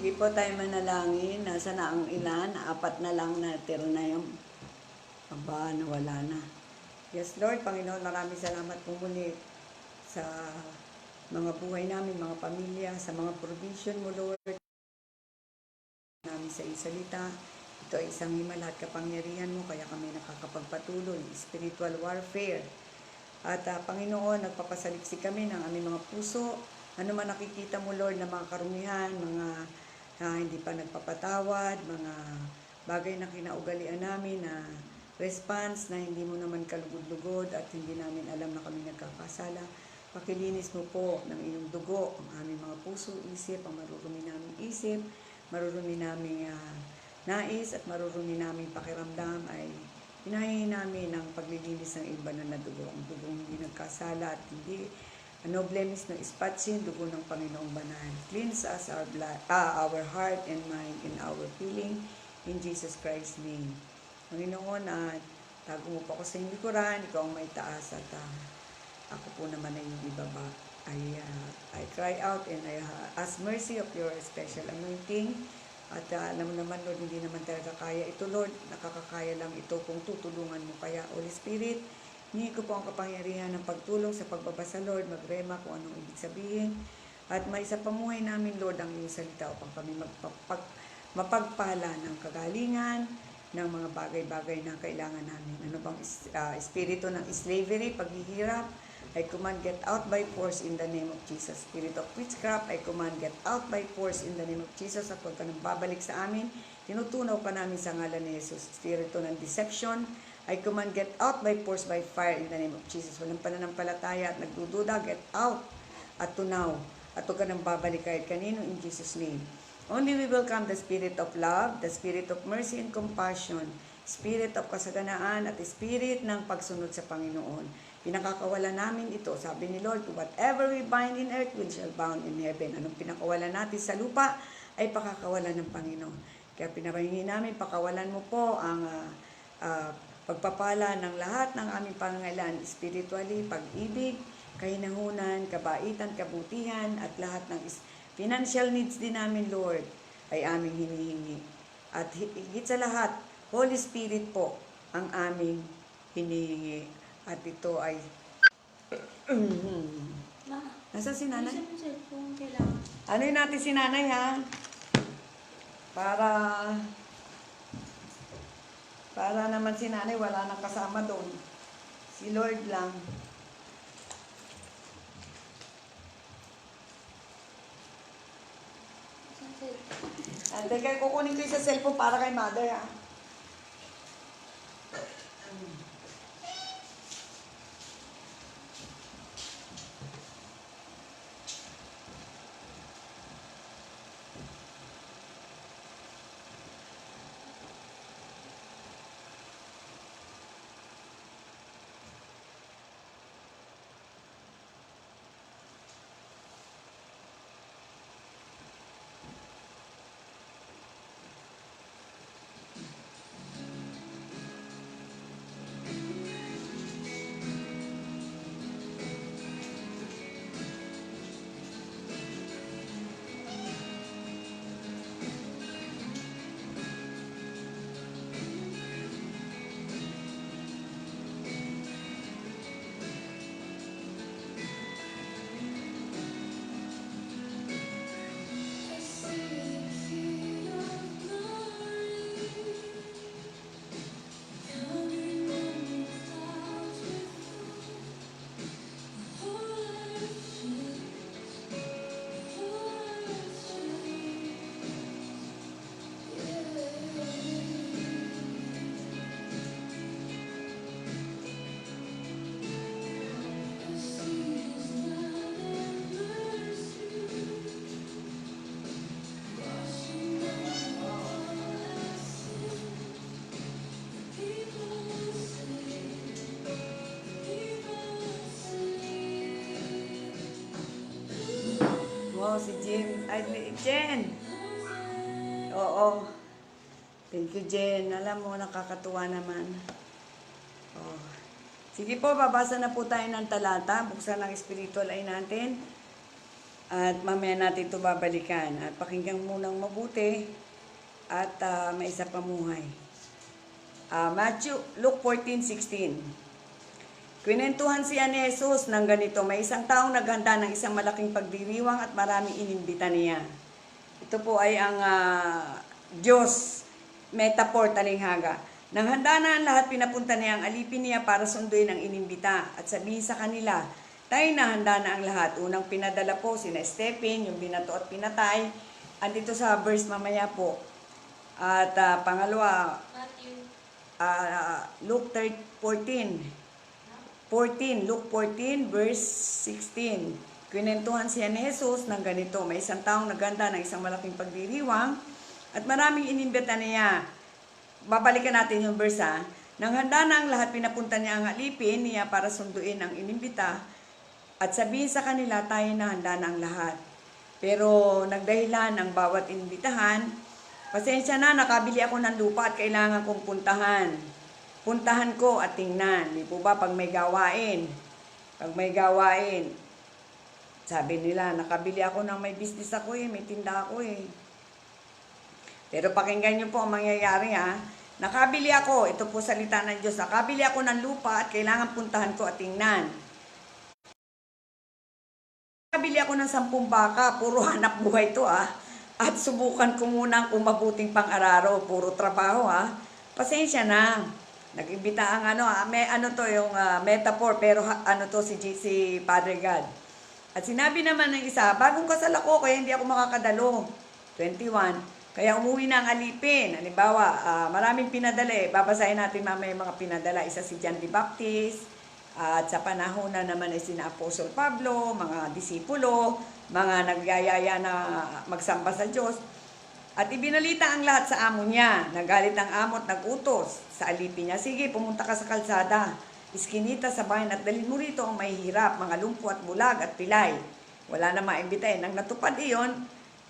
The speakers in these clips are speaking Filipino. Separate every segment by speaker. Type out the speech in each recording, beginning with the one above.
Speaker 1: Sige po tayo manalangin. Nasa na ang ilan? Apat na lang natira na yung aba, nawala na. Yes, Lord, Panginoon, maraming salamat po muli sa mga buhay namin, mga pamilya, sa mga provision mo, Lord. Namin sa iyong salita. Ito ay isang himala at kapangyarihan mo, kaya kami nakakapagpatuloy. Spiritual warfare. At Panginoon, nagpapasaliksik kami ng aming mga puso. Ano man nakikita mo, Lord, na mga karumihan, mga hindi pa nagpapatawad, mga bagay na kinaugalian namin na response na hindi mo naman kalugod-lugod at hindi namin alam na kami nagkakasala. Pakilinis mo po ng iyong dugo ang aming mga puso, isip, ang marurumi naming isip, marurumi naming nais at marurumi naming pakiramdam ay hinahingi namin ang paglilinis ng iba na dugo, ang dugong hindi nagkasala at hindi no blemish, no spotsin, dugo ng Panginoong Banal. Cleanse us our blood, our heart and mind and our feeling in Jesus Christ's name. Panginoon, tago mo po ako sa iyong likuran, ikaw ang may taas at ako po naman ay yung ibaba. I cry out and I ask mercy of your special anointing. At alam mo naman, Lord, hindi naman talaga kaya ito, Lord. Nakakakaya lang ito kung tutulungan mo. Kaya, Holy Spirit, hingi ko po ang kapangyarihan ng pagtulong sa pagbabasa, Lord, magrema kung anong ibig sabihin. At may sa pamuhay namin, Lord, ang iyong salita upang kami mapagpala ng kagalingan, ng mga bagay-bagay na kailangan namin. Ano bang espiritu ng slavery, paghihirap, I command get out by force in the name of Jesus. Spirit of witchcraft, I command get out by force in the name of Jesus. At huwag ka nang babalik sa amin, tinutunaw ka namin sa ngalan ni Jesus. Espiritu ng deception, I command get out by force by fire in the name of Jesus. Walang pananampalataya at nagdududa, get out at tunaw. At huwag ka nang babalik kahit kanino in Jesus' name. Only we welcome the spirit of love, the spirit of mercy and compassion, spirit of kasaganaan at spirit ng pagsunod sa Panginoon. Pinakakawalan namin ito, sabi ni Lord, whatever we bind in earth will shall bound in heaven. Anong pinakawalan natin sa lupa ay pakakawalan ng Panginoon. Kaya pinapahingi namin, pakawalan mo po ang pagpapala ng lahat ng aming pangangailangan spiritually, pag-ibig, kahinahunan, kabaitan, kabutihan, at lahat ng financial needs din namin, Lord, ay aming hinihingi. At higit sa lahat, Holy Spirit po ang aming hinihingi. At ito ay nasa si nanay? Ano yun natin si nanay, ha? Para naman si nanay wala nang kasama doon. Si Lord lang. Teka, kukunin ko yung sa cellphone para kay mother, ha? Wow, si Jen. Ay, Jen! Oo. Thank you, Jen. Alam mo, nakakatuwa naman. Oh. Sige po, babasa na po tayo ng talata. Buksan ang spiritual eye natin. At mamaya natin ito babalikan. At pakinggan munang mabuti at maisa pamuhay. Luke 14:16. Kwinentuhan siya ni Jesus ng ganito, may isang taong naghanda ng isang malaking pagdiriwang at maraming inimbita niya. Ito po ay ang Diyos, metaphor, talinghaga. Nang handa na ang lahat, pinapunta niya ang alipin niya para sunduin ang inimbita at sabihin sa kanila, tayo na, handa na ang lahat. Unang pinadala po sina Stephen, yung binato at pinatay. Andito sa verse mamaya po. At pangalawa, Luke 14. Luke 14 verse 16. Kwinentuhan siya ni Jesus ng ganito, may isang taong naghanda ng isang malaking pagdiriwang at maraming inimbita niya. Babalikan natin yung verse ha. Nang handa na ang lahat, pinapunta niya ang alipin niya para sunduin ang inimbita at sabihin sa kanila, tayo na, handa na ang lahat. Pero nagdahilan ang bawat inimbitahan, pasensya na, nakabili ako ng lupa at kailangan kong puntahan. Puntahan ko at tingnan. Di po ba pag may gawain? Pag may gawain, sabi nila, nakabili ako ng may business ako may tinda ako Pero pakinggan niyo po ang mangyayari ha. Nakabili ako, ito po salita ng Diyos, nakabili ako ng lupa at kailangan puntahan ko at tingnan. Nakabili ako ng 10 baka, puro hanap buhay to At subukan ko muna kung mabuting pang-araro, puro trabaho Pasensya na. Nag-imbita ang yung metaphor, pero si Padre God. At sinabi naman ng isa, bagong kasal ako, kaya hindi ako makakadalo. 21. Kaya umuwi na ang alipin. Halimbawa, maraming pinadala babasahin natin mamaya yung mga pinadala. Isa si John the Baptist, at sa panahon na naman ay sina Apostol Pablo, mga disipulo, mga nagyayaya na magsamba sa Diyos. At ibinalita ang lahat sa amo niya. Nagalit ang amo at nag-utos sa alipin niya. Sige, pumunta ka sa kalsada, iskinita sa bayan at dalhin mo rito ang mahihirap, mga lumpo at bulag at pilay. Wala na maimbitahin. Nang natupad iyon,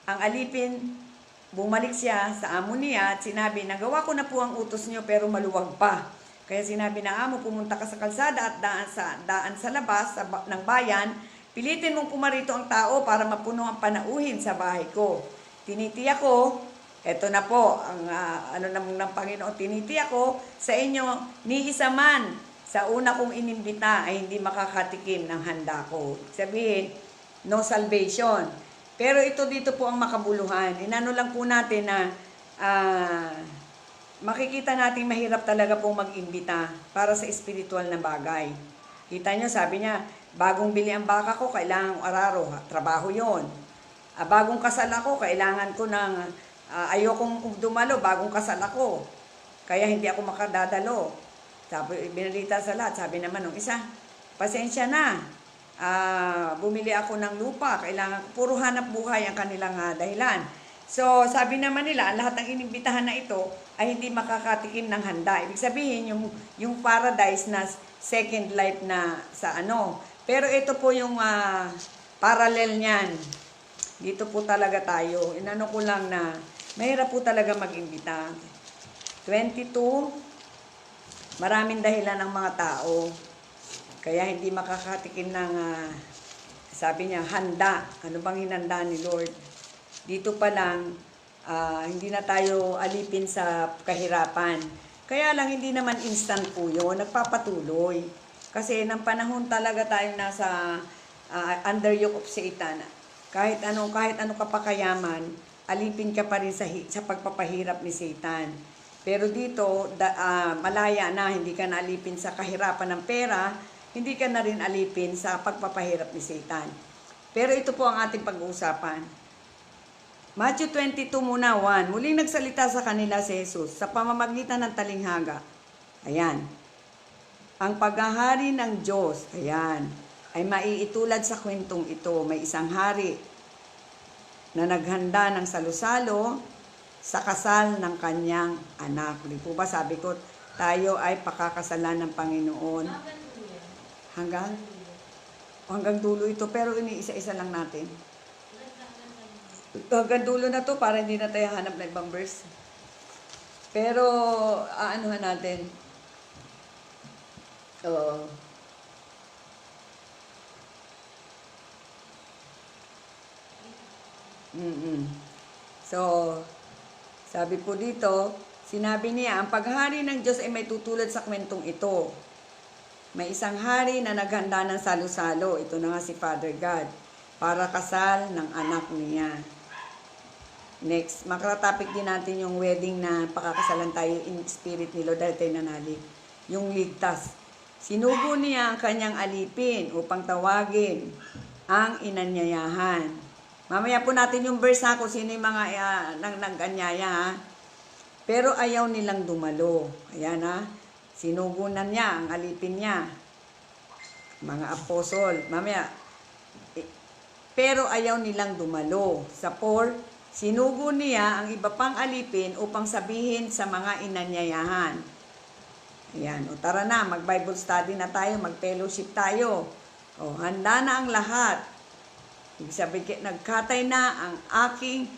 Speaker 1: ang alipin, bumalik siya sa amo niya at sinabi, nagawa ko na po ang utos niyo pero maluwag pa. Kaya sinabi ng amo, pumunta ka sa kalsada at daan sa labas ng bayan, pilitin mong pumarito ang tao para mapuno ang panauhin sa bahay ko. Tinitiyak ko, eto na po, ang ng Panginoon, tinitiyak ko sa inyo, ni isa man sa una kong inimbita ay hindi makakatikim ng handa ko. Sabihin, no salvation. Pero ito dito po ang makabuluhan. Inano lang po natin na makikita natin mahirap talaga pong mag-imbita para sa espiritual na bagay. Kita nyo, sabi niya, bagong bili ang baka ko, kailangan araro, trabaho yon. Bagong kasal ako, kailangan ko ng, ayokong dumalo, bagong kasal ako. Kaya hindi ako makadadalo. Sabi, binalita sa lahat, sabi naman ng isa, pasensya na, bumili ako ng lupa, kailangan, puro hanap buhay ang kanilang dahilan. So, sabi naman nila, lahat ng inimbitahan na ito ay hindi makakatikim ng handa. Ibig sabihin, yung paradise na second life na sa Pero ito po yung parallel niyan. Dito po talaga tayo. Inano ko lang na mahirap po talaga mag-imbita. 22, maraming dahilan ng mga tao. Kaya hindi makakatikim ng, sabi niya, handa. Ano bang hinanda ni Lord? Dito pa lang, hindi na tayo alipin sa kahirapan. Kaya lang, hindi naman instant po yun. Nagpapatuloy. Kasi ng panahon talaga tayo nasa under yoke of Satan. Kahit ano ka pa kayaman, alipin ka pa rin sa pagpapahirap ni Satan. Pero dito, malaya na, hindi ka na alipin sa kahirapan ng pera, hindi ka na rin alipin sa pagpapahirap ni Satan. Pero ito po ang ating pag-uusapan. Matthew 22 muna, 1. Muling nagsalita sa kanila si Jesus sa pamamagitan ng talinghaga. Ayan. Ang paghahari ng Diyos, ayan, ay maiitulad sa kwentong ito. May isang hari na naghanda ng salusalo sa kasal ng kanyang anak. Di po ba sabi ko, tayo ay pakakasalan ng Panginoon. Hanggang dulo ito, pero iniisa-isa lang natin. Hanggang dulo na to para hindi na tayo hanap ng ibang verse. Pero, aanuhan natin. Mm-mm. So, sabi po dito, sinabi niya, ang paghari ng Diyos ay may tutulad sa kwentong ito. May isang hari na naghanda ng salo-salo. Ito na nga si Father God. Para kasal ng anak niya. Next, makatopic din natin yung wedding na pakakasalan tayo in spirit ni Lord dahil tayo nanalig. Yung ligtas. Sinugo niya ang kanyang alipin upang tawagin ang inanyayahan. Mamaya po natin yung verse ha, kung sino yung mga nag-anyaya ha. Pero ayaw nilang dumalo. Ayan ha. Sinugunan niya ang alipin niya. Mga apostol. Mamaya. Pero ayaw nilang dumalo. Sa 4, sinugo niya ang iba pang alipin upang sabihin sa mga inanyayahan. Ayan. O tara na, mag-Bible study na tayo, mag-fellowship tayo. O, handa na ang lahat. Ibig sabihin, nagkatay na ang aking,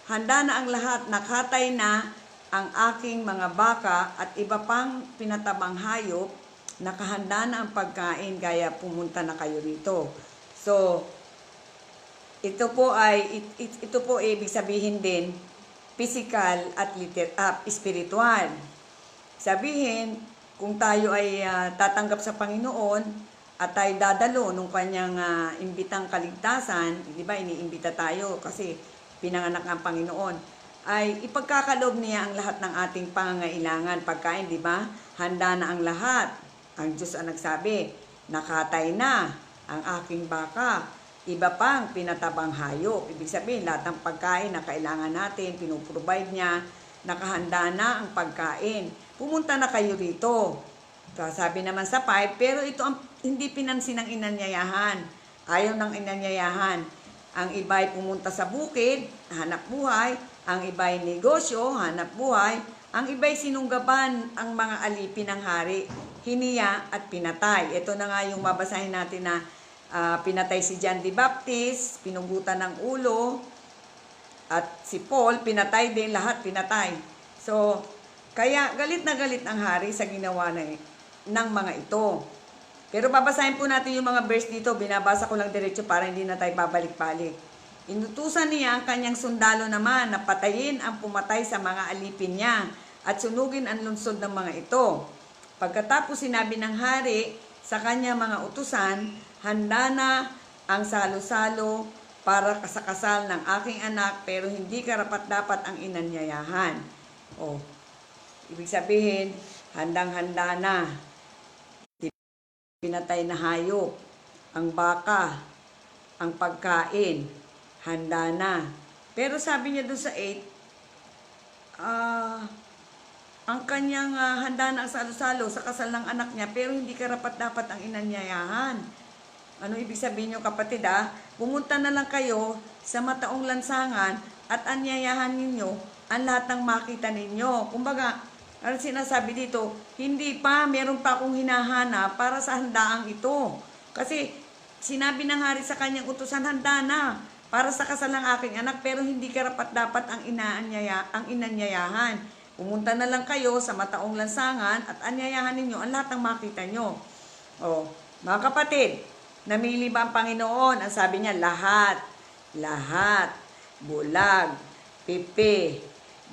Speaker 1: handa na ang lahat, nakatay na ang aking mga baka at iba pang pinatabang hayop, nakahanda na ang pagkain, kaya pumunta na kayo rito. So, ito po ibig sabihin din, physical at spiritual. Sabihin, kung tayo ay tatanggap sa Panginoon at tayo dadalo nung kanyang imbitang kaligtasan, di ba, iniimbita tayo kasi pinanganak ng Panginoon, ay ipagkakaloob niya ang lahat ng ating pangangailangan. Pagkain, di ba? Handa na ang lahat. Ang Diyos ang nagsabi, nakatay na ang aking baka, iba pang pinatabang hayop. Ibig sabihin, lahat ng pagkain na kailangan natin, pinuprovide niya, nakahanda na ang pagkain. Pumunta na kayo rito. Sabi naman sa 5, pero ito ang hindi pinansin ng inanyayahan. Ayaw ng inanyayahan. Ang iba'y pumunta sa bukid, hanap buhay. Ang iba'y negosyo, hanap buhay. Ang iba'y sinunggaban ang mga alipin ng hari, hiniya at pinatay. Ito na nga yung babasahin natin na pinatay si John the Baptist, pinugutan ng ulo, at si Paul, pinatay din, lahat pinatay. So, kaya galit na galit ang hari sa ginawa ng mga ito. Pero babasahin po natin yung mga verse dito, binabasa ko lang diretso para hindi na tayo babalik-balik. Inutusan niya ang kanyang sundalo naman na patayin ang pumatay sa mga alipin niya at sunugin ang lungsod ng mga ito. Pagkatapos sinabi ng hari sa kanyang mga utusan, handa na ang salo-salo para sa kasal ng aking anak, pero hindi karapat-dapat ang inanyayahan. O, ibig sabihin, handang-handa na. Pinatay na hayop, ang baka, ang pagkain, handa na. Pero sabi niya doon sa 8, ang kanyang handa na ang salo-salo sa kasal ng anak niya, pero hindi karapat-dapat ang inanyayahan. Ano ibig sabihin nyo kapatid Pumunta na lang kayo sa mataong lansangan at anyayahan ninyo ang lahat ng makita ninyo. Kumbaga, ano sinasabi dito, hindi pa, meron pa akong hinahanap para sa handaang ito. Kasi sinabi ng hari sa kanyang utusan, handa na para sa kasal ng aking anak, pero hindi karapat-dapat ang inanyayahan. Pumunta na lang kayo sa mataong lansangan at anyayahan ninyo ang lahat ng makita nyo. O, mga kapatid, namili ba ang Panginoon? Ang sabi niya, lahat, bulag, pipi,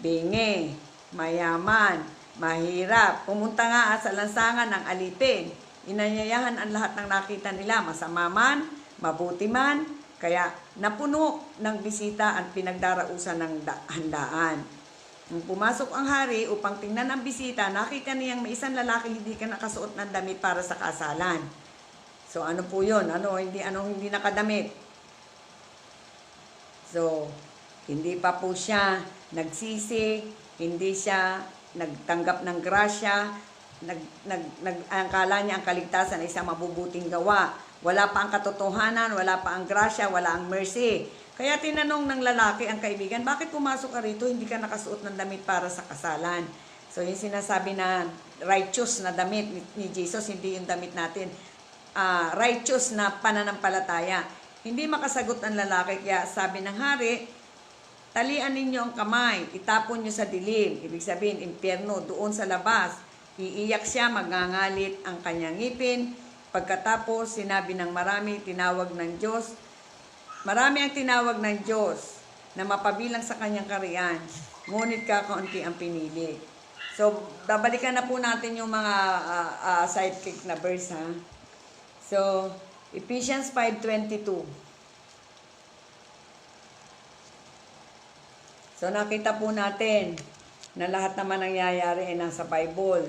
Speaker 1: bingi, mayaman, mahirap. Pumunta nga sa lansangan ng alipin. Inanyayahan ang lahat ng nakita nila, masama man, mabuti man, kaya napuno ng bisita at pinagdarausan ng handaan. Nung pumasok ang hari upang tingnan ang bisita, nakita niyang may isang lalaki hindi ka nakasuot ng damit para sa kasalan. So ano po yun? Hindi nakadamit? So, hindi pa po siya nagsisi, hindi siya nagtanggap ng grasya, akala niya ang kaligtasan ay isang mabubuting gawa. Wala pa ang katotohanan, wala pa ang grasya, wala ang mercy. Kaya tinanong ng lalaki ang kaibigan, bakit pumasok ka rito, hindi ka nakasuot ng damit para sa kasalan? So yung sinasabi na righteous na damit ni Jesus, hindi yung damit natin. Righteous na pananampalataya. Hindi makasagot ang lalaki, kaya sabi ng hari, talian ninyo ang kamay, itapon nyo sa dilim. Ibig sabihin, impyerno, doon sa labas. Iiyak siya, magngangalit ang kanyang ngipin. Pagkatapos, sinabi ng marami, tinawag ng Diyos Marami ang tinawag ng Diyos na mapabilang sa kanyang kariyan, ngunit kakaunti ang pinili. So, babalikan na po natin yung mga sidekick na verse, ha? So, Ephesians 5:22. So, nakita po natin na lahat naman nangyayari ay nasa Bible.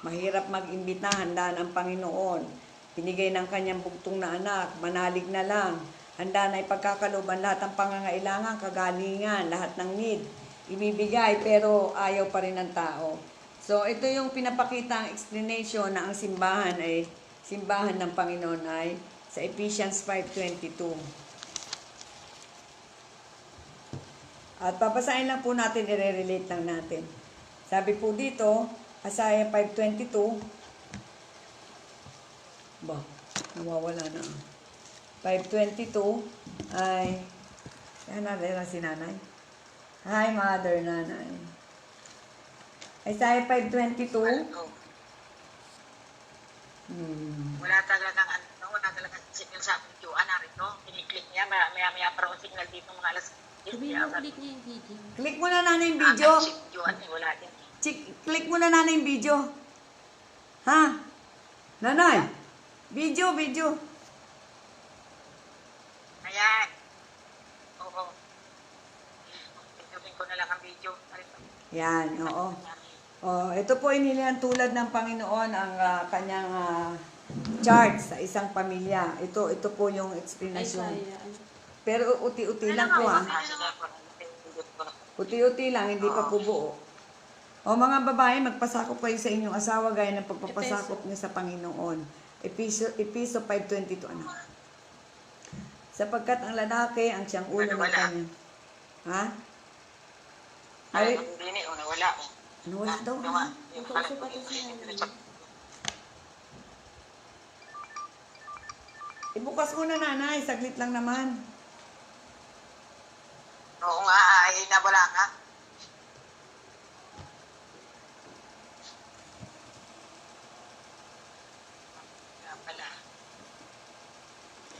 Speaker 1: Mahirap mag-imbita, handa ang Panginoon. Pinigay ng kanyang bugtong na anak, manalig na lang. Handa na ipagkakalooban lahat ng pangangailangan, kagalingan, lahat ng need. Ibibigay pero ayaw pa rin ng tao. So ito yung pinapakita ang explanation na ang simbahan ay simbahan ng Panginoon ay sa Ephesians 5:22. At papasahin lang po natin, i-relate lang natin. Sabi po dito, Isaiah 5:22. Ba, nawawala na. 5:22 ay, yan na si nanay. Hi, mother, nanay. Isaiah 5:22.
Speaker 2: Wala talagang wala talagang signal sa video na rito. Piniklik niya, maya pa raw ang signal dito mga alas.
Speaker 3: Sabihin mo ulit niya yung video.
Speaker 1: Click mo na nanay yung video.
Speaker 2: Wala din.
Speaker 1: Click mo na nanay yung video. Ha? Nanay? Video.
Speaker 2: Ayan. Oo. Pindutin ko na lang ang video.
Speaker 1: Yan, oo. Oh, ito po inilihan tulad ng Panginoon ang kanyang chart sa isang pamilya. Ito po yung explanation. Pero uti-uti lang po, ha. Uti-uti lang, hindi pa po buo. O mga babae, magpasakop kayo sa inyong asawa gaya ng pagpapasakop niyo sa Panginoon. Episo 5:22, ano? Sapagkat ang lalaki ang siyang ulo ng kanya. Ha?
Speaker 2: Ay, hindi wala.
Speaker 1: Wala daw, ha? Ibukas mo na, nanay. Saglit lang naman.
Speaker 2: Oo nga, ay nawala nga.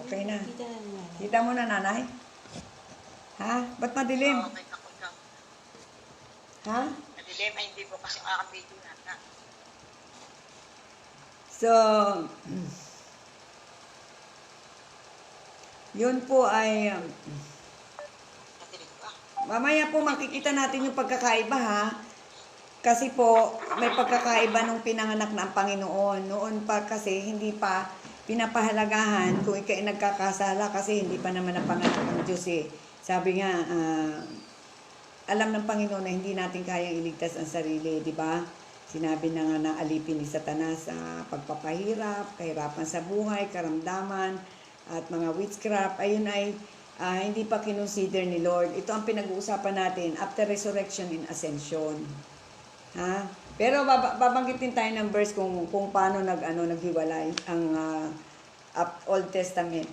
Speaker 1: Okay na. Kita mo na, nanay? Ha? Ba't madilim?
Speaker 2: Okay, ako lang.
Speaker 1: Ha?
Speaker 2: Madilim, ay hindi po kasi ang video na.
Speaker 1: So, yun po ay,
Speaker 2: Madilim ba?
Speaker 1: mamaya po makikita natin yung pagkakaiba, ha? Kasi po, may pagkakaiba nung pinanganak na ang Panginoon. Noon pa kasi, hindi pa pinapahalagahan kung ikay nagkakasala kasi hindi pa naman napanganak ang Diyos, eh. Sabi nga, alam ng Panginoon na hindi natin kayang iligtas ang sarili, di ba? Sinabi na nga na alipin ni Satanas sa pagpapahirap, kahirapan sa buhay, karamdaman, at mga witchcraft. Ayun ay hindi pa kinonsider ni Lord. Ito ang pinag-uusapan natin after resurrection and ascension. Ha? Pero babanggitin tayo ng verse kung paano naghiwalay ang Old Testament.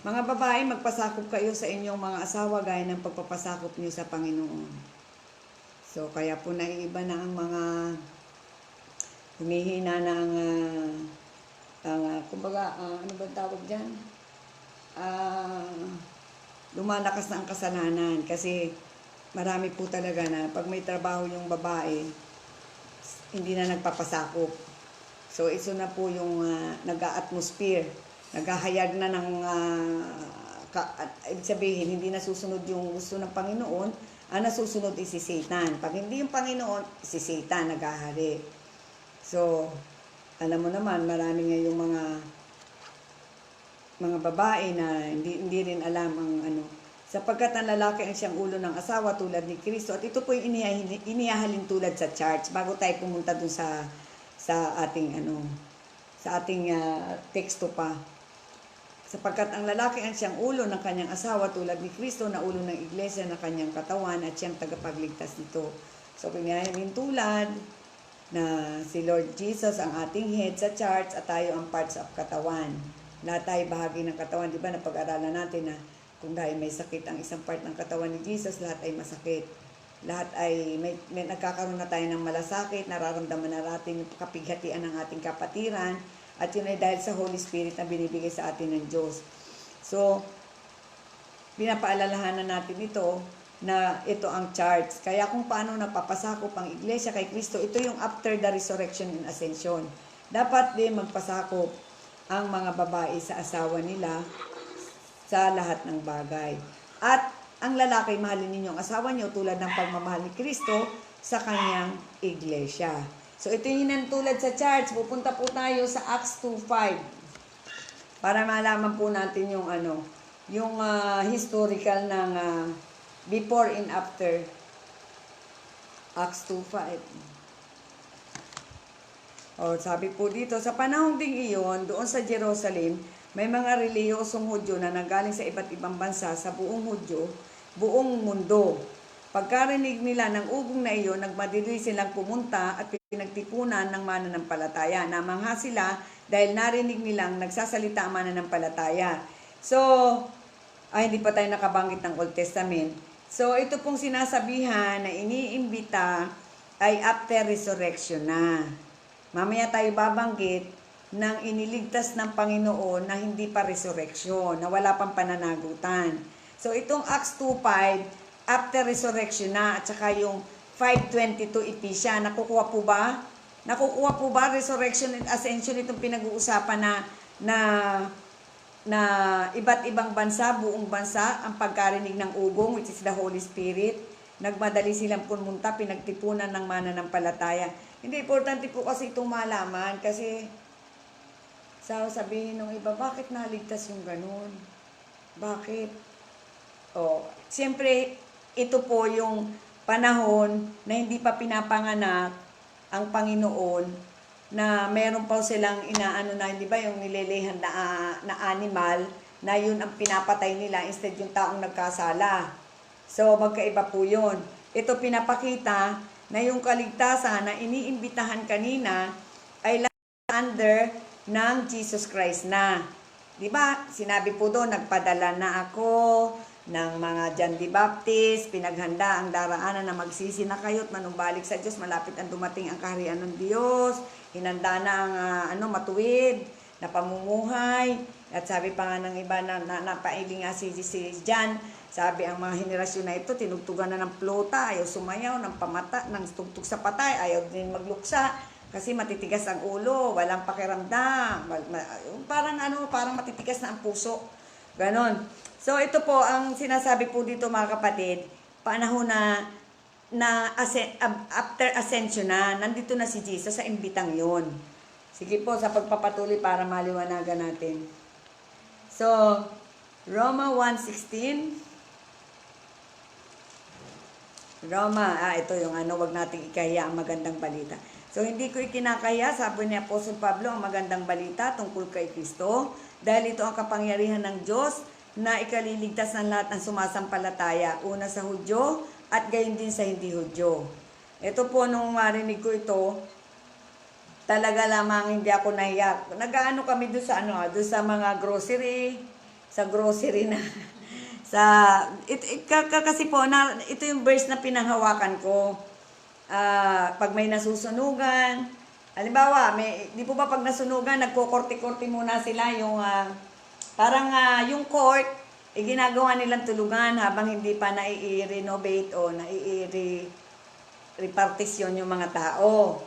Speaker 1: Mga babae, magpasakop kayo sa inyong mga asawa gaya ng pagpapasakop niyo sa Panginoon. So, kaya po naiiba na ang mga humihina na kumbaga, ano ba tawag dyan? Lumalakas na ang kasalanan kasi marami po talaga na pag may trabaho yung babae, hindi na nagpapasakop. So, ito na po yung nag-atmosphere. Naghahayag na ng, ibig sabihin, hindi nasusunod yung gusto ng Panginoon, ang nasusunod is si Satan. Pag hindi yung Panginoon, si Satan naghahari. So, alam mo naman, marami nga yung mga babae na hindi rin alam ang sapagkat ang lalaki ang siyang ulo ng asawa tulad ni Kristo. At ito po yung inihahalin tulad sa church bago tayo pumunta dun sa ating teksto pa. Sapagkat ang lalaki ang siyang ulo ng kanyang asawa tulad ni Kristo na ulo ng iglesia na kanyang katawan at siyang tagapagligtas nito. So inihahalin tulad na si Lord Jesus ang ating head sa church at tayo ang parts of katawan. Lahat tayo bahagi ng katawan. Di ba napag-aralan natin na kung dahil may sakit ang isang part ng katawan ni Jesus, lahat ay masakit. Lahat ay may nagkakaroon na tayo ng malasakit, nararamdaman na natin yung kapighatian ng ating kapatiran, at yun ay dahil sa Holy Spirit na binibigay sa atin ng Diyos. So, pinapaalalahanan natin ito na ito ang charts. Kaya kung paano napapasakop ang Iglesia kay Kristo, ito yung after the resurrection and ascension. Dapat din magpasakop ang mga babae sa asawa nila sa lahat ng bagay. At ang lalaki, mahalin ninyo ang asawa niyo tulad ng pagmamahal ni Kristo sa kanyang Iglesia. So ito yung hinantulad sa charts. Pupunta po tayo sa Acts 2:5 para malaman po natin yung yung historical ng before and after. Acts 2:5. Sabi po dito, sa panahong ding iyon, doon sa Jerusalem, may mga relihiyosong Hudyo na nanggaling sa iba't ibang bansa sa buong mundo. Pagkarinig nila ng ugong na iyon, nagmadali silang pumunta at pinagtipunan ng mananampalataya. Namangha sila dahil narinig nilang nagsasalita ang mananampalataya. So, hindi pa tayo nakabanggit ng Old Testament. So, ito pong sinasabihan na iniimbita ay after resurrection na. Mamaya tayo babanggit ng iniligtas ng Panginoon na hindi pa resurrection, na wala pang pananagutan. So, itong Acts 2:5, after resurrection na, at saka yung 5:22 Ephesia, nakukuha po ba? Nakukuha po ba resurrection and ascension itong pinag-uusapan na iba't ibang bansa, buong bansa, ang pagkarinig ng ugong, which is the Holy Spirit, nagmadali silang pumunta, pinagtipunan ng mananampalataya. Hindi, importante po kasi itong malaman, kasi sabihin ng iba, bakit naligtas yung ganun? Bakit? Siyempre, ito po yung panahon na hindi pa pinapanganak ang Panginoon, na meron pa silang hindi ba yung nilelehan na animal, na yun ang pinapatay nila instead yung taong nagkasala. So, magkaiba po yun. Ito pinapakita na yung kaligtasan na iniimbitahan kanina ay under ng Jesus Christ na. Di ba? Sinabi po doon, nagpadala na ako ng mga John the Baptist, pinaghanda ang daraanan na magsisi na kayo at manumbalik sa Diyos, malapit ang dumating ang kaharian ng Diyos, hinanda na ang matuwid na pamumuhay. At sabi pa nga ng iba na napailing nga si John, sabi ang mga henerasyon na ito, tinugtugan na ng plota, ayaw sumayaw, ng tugtog sa patay, ayaw din magluksa, kasi matitigas ang ulo, walang pakiramdam, parang matitigas na ang puso. Ganon. So ito po, ang sinasabi po dito mga kapatid, panahon after ascension na, nandito na si Jesus sa imbitang yon. Sige po, sa pagpapatuloy para maliwanagan natin. So, Roma 1:16. Ito yung wag nating ikahiya ang magandang balita. So, hindi ko ikinakaya, sabi ni Apostol Pablo, ang magandang balita tungkol kay Kristo, dahil ito ang kapangyarihan ng Diyos na ikaliligtas ng lahat ng sumasampalataya, una sa Hudyo at gayon din sa hindi Hudyo. Ito po, nung marinig ko ito, talaga lamang hindi ako nahiyak. Nag-aano kami doon sa mga grocery, na kasi po ito yung verse na pinanghawakan ko. Pag may nasusunugan, halimbawa, di po ba pag nasunugan, nagko-korte-korte muna sila yung yung court, ginagawa nilang tulugan habang hindi pa nai-renovate o nai-repartisyon yung mga tao.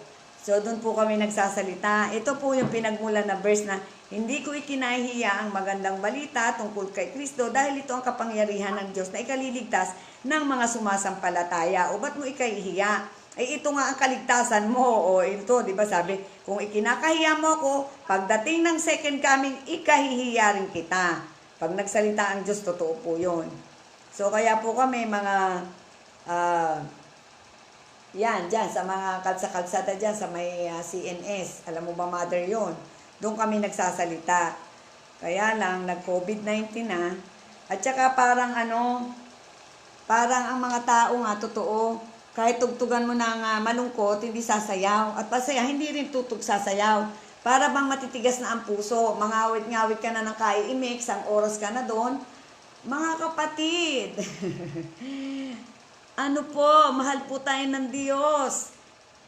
Speaker 1: So, doon po kami nagsasalita. Ito po yung pinagmula na verse na, hindi ko ikinahiya ang magandang balita tungkol kay Kristo dahil ito ang kapangyarihan ng Diyos na ikaliligtas ng mga sumasampalataya. O ba't mo ikahihiya? Ay ito nga ang kaligtasan mo. O ito, di ba sabi, kung ikinakahiya mo ko, pagdating ng second coming, ikahihiya rin kita. Pag nagsalita ang Diyos, totoo po yun. So, kaya po kami mga dyan, sa mga kalsada dyan, sa may CNS. Alam mo ba, mother yon? Doon kami nagsasalita. Kaya lang, nag-COVID-19 na. At saka parang ang mga tao nga, totoo, kahit tugtugan mo ng malungkot, hindi sasayaw. At pasaya, hindi rin tutug sasayaw. Para bang matitigas na ang puso. Mangawit-ngawit ka na ng kaiimik, isang oras ka na doon. Mga kapatid, mahal po tayo ng Diyos.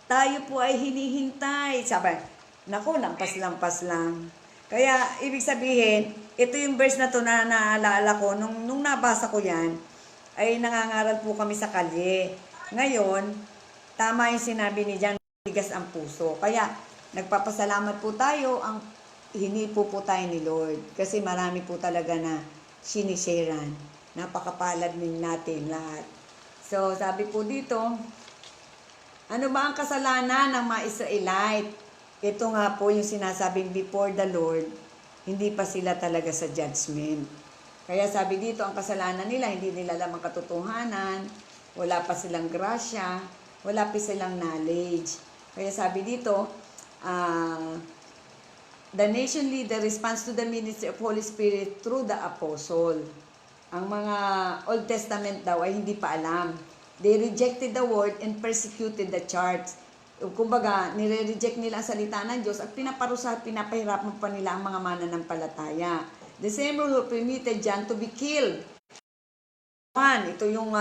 Speaker 1: Tayo po ay hinihintay. Sabi, naku, lampas-lampas lang. Kaya, ibig sabihin, ito yung verse na to na naalala ko, nung nabasa ko yan, ay nangangaral po kami sa kalye. Ngayon, tama yung sinabi ni Jan, bigas ang puso. Kaya, nagpapasalamat po tayo, ang hinipo po tayo ni Lord. Kasi marami po talaga na sinisharean. Napakapalad din natin lahat. So, sabi po dito, ano ba ang kasalanan ng mga Israelite? Ito nga po yung sinasabing before the Lord, hindi pa sila talaga sa judgment. Kaya sabi dito, ang kasalanan nila, hindi nila alam ang katotohanan, wala pa silang grasya, wala pa silang knowledge. Kaya sabi dito, the nation leader responds to the ministry of Holy Spirit through the apostle. Ang mga Old Testament daw ay hindi pa alam. They rejected the word and persecuted the church. Kumbaga, nire-reject nila ang salita ng Diyos at pinaparusa at pinapahirapan pa nila ang mga mananampalataya. The same rule permitted John to be killed. Ito yung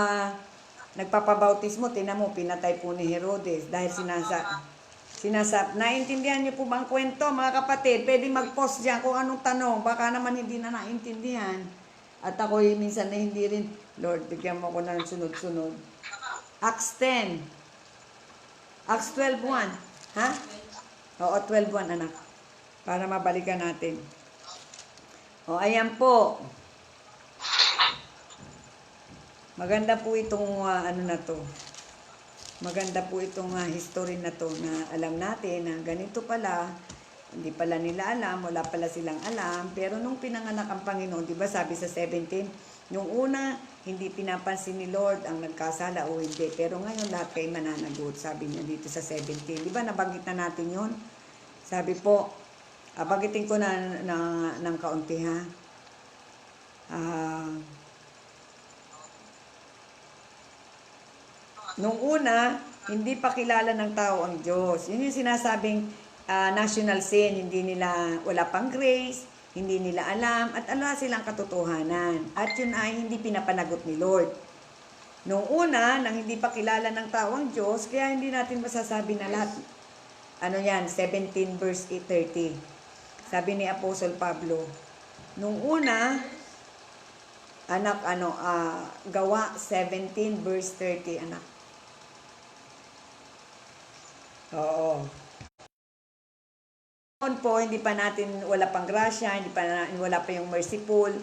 Speaker 1: nagpapabautismo, tinan mo, pinatay po ni Herodes dahil naintindihan niyo po ba ang kwento, mga kapatid? Pwede mag-post dyan kung anong tanong, baka naman hindi na naintindihan. At ako minsan na hindi rin, Lord, bigyan mo ko ng sunod-sunod. Acts 10. Acts 12:1. Ha? Oo, 12:1, anak. Para mabalikan natin. O, ayan po. Maganda po itong ano na to. Maganda po itong history na to na alam natin na ganito pala, hindi pala nila alam, wala pala silang alam. Pero nung pinanganak ang Panginoon, di ba sabi sa 17, nung una, hindi pinapansin ni Lord ang nagkasala o hindi. Pero ngayon lahat kayo mananagot, sabi niya dito sa 17. Di ba nabanggit na natin yon? Sabi po, bagitin ko na ng kaunti ha. Nung una, hindi pa kilala ng tao ang Diyos. Yun yung sinasabing national sin, wala pang grace, hindi nila alam, at wala silang katotohanan. At yun ay hindi pinapanagot ni Lord. Nung una, nang hindi pa kilala ng tao ang Diyos, kaya hindi natin masasabi na lahat. Ano yan, 17 verse 30. Sabi ni Apostle Pablo, nung una, Gawa 17 verse 30, anak. Oo. Noon po, hindi pa natin, wala pang grasya, wala pa yung merciful,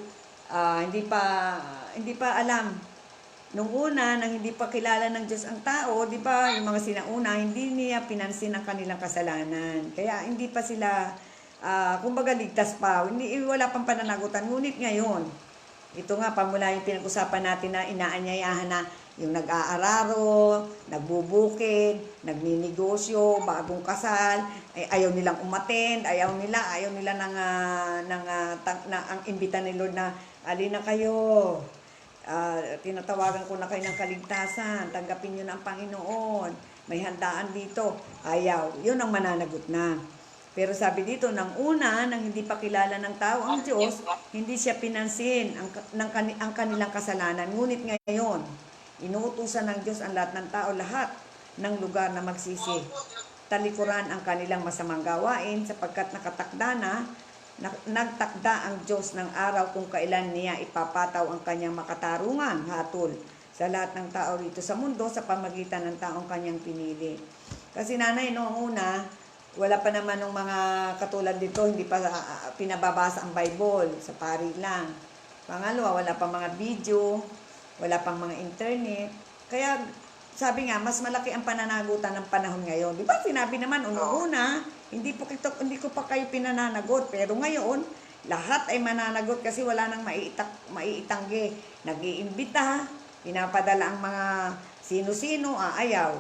Speaker 1: hindi pa alam. Nung una, nang hindi pa kilala ng Diyos ang tao, di ba, yung mga sinauna, hindi niya pinansin ang kanilang kasalanan. Kaya hindi pa sila, kumbaga ligtas pa, wala pang pananagutan. Ngunit ngayon, ito nga, pamula yung pinag-usapan natin na inaanyayahan na yung nag-aararo, nagbubukid, nagninegosyo, bagong kasal, ayaw nilang umattend, ayaw nila ang imbita ni Lord na, alin na kayo, tinatawagan ko na kayo ng kaligtasan, tanggapin nyo na ang Panginoon, may handaan dito, ayaw, yun ang mananagot na. Pero sabi dito, nang una, nang hindi pa kilala ng tao ang Diyos, hindi siya pinansin ang kanilang kasalanan. Ngunit ngayon, inuutusan ng Diyos ang lahat ng tao, lahat ng lugar na magsisi. Talikuran ang kanilang masamang gawain sapagkat nagtakda ang Diyos ng araw kung kailan niya ipapataw ang kanyang makatarungan, hatol, sa lahat ng tao rito sa mundo sa pamagitan ng taong kanyang pinili. Kasi nanay, noong una, wala pa naman ng mga katulad dito, hindi pa pinababasa ang Bible, sa pari lang. Pangalawa, wala pa mga video, wala pang mga internet. Kaya, sabi nga, mas malaki ang pananagutan ng panahon ngayon. Di ba sinabi naman, una, hindi ko pa kayo pinananagot. Pero ngayon, lahat ay mananagot kasi wala nang maiitanggi. Nag-iimbita, pinapadala ang mga sino-sino, aayaw.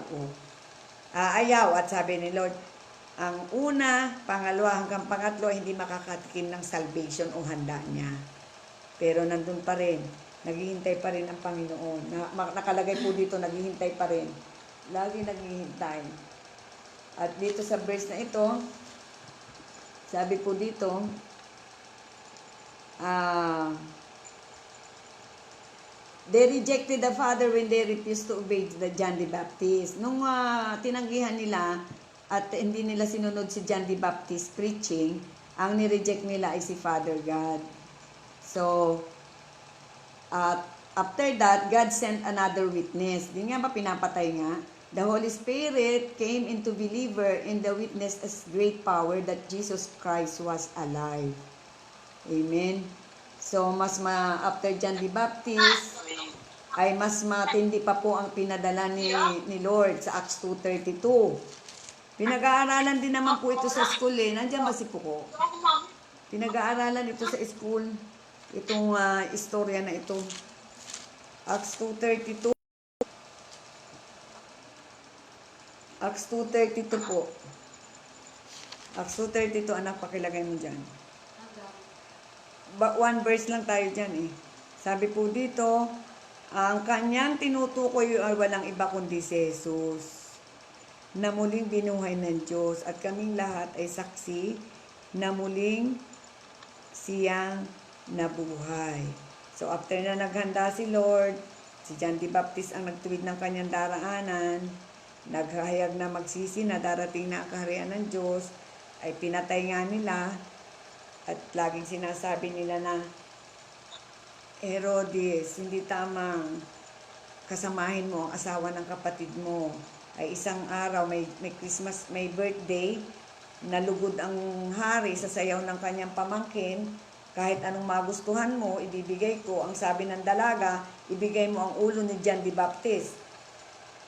Speaker 1: Aayaw, at sabi ni Lord, ang una, pangalawa hanggang pangatlo, hindi makakatikim ng salvation o handa niya. Pero nandun pa rin, naghihintay pa rin ang Panginoon. Nakalagay po dito, naghihintay pa rin. Lagi naghihintay. At dito sa verse na ito, sabi po dito, they rejected the Father when they refused to obey the John the Baptist. Nung tinanggihan nila, at hindi nila sinunod si John the Baptist preaching, ang nireject nila ay si Father God. So, at after that, God sent another witness. Di nga ba pinapatay nga? The Holy Spirit came into believer in the witness as great power that Jesus Christ was alive. Amen. So, after John the Baptist, ay mas matindi pa po ang pinadala ni Lord sa Acts 2:32. Pinag-aaralan din naman po ito sa school eh. Nandiyan ba si Puko? Pinag-aaralan ito sa school. Itong istorya na ito. Acts 2:32. Acts 2:32 po. Acts 2:32, anak, pakilagay mo dyan. One verse lang tayo dyan eh. Sabi po dito, ang kanyang tinutukoy ay walang iba kundi si Jesus, na muling binuhay ng Diyos, at kaming lahat ay saksi na muling siyang nabuhay. So after na naghanda si Lord, si John the Baptist ang nagtuwid ng kanyang daraanan, naghahayag na magsisi na darating na ang kaharian ng Diyos, ay pinatay nga nila, at laging sinasabi nila na, Herodes, hindi tamang kasamahin mo ang asawa ng kapatid mo. Ay isang araw, may Christmas, may birthday, nalugod ang hari sa sayaw ng kanyang pamangkin, kahit anong magustuhan mo, ibibigay ko. Ang sabi ng dalaga, ibigay mo ang ulo ni John the Baptist.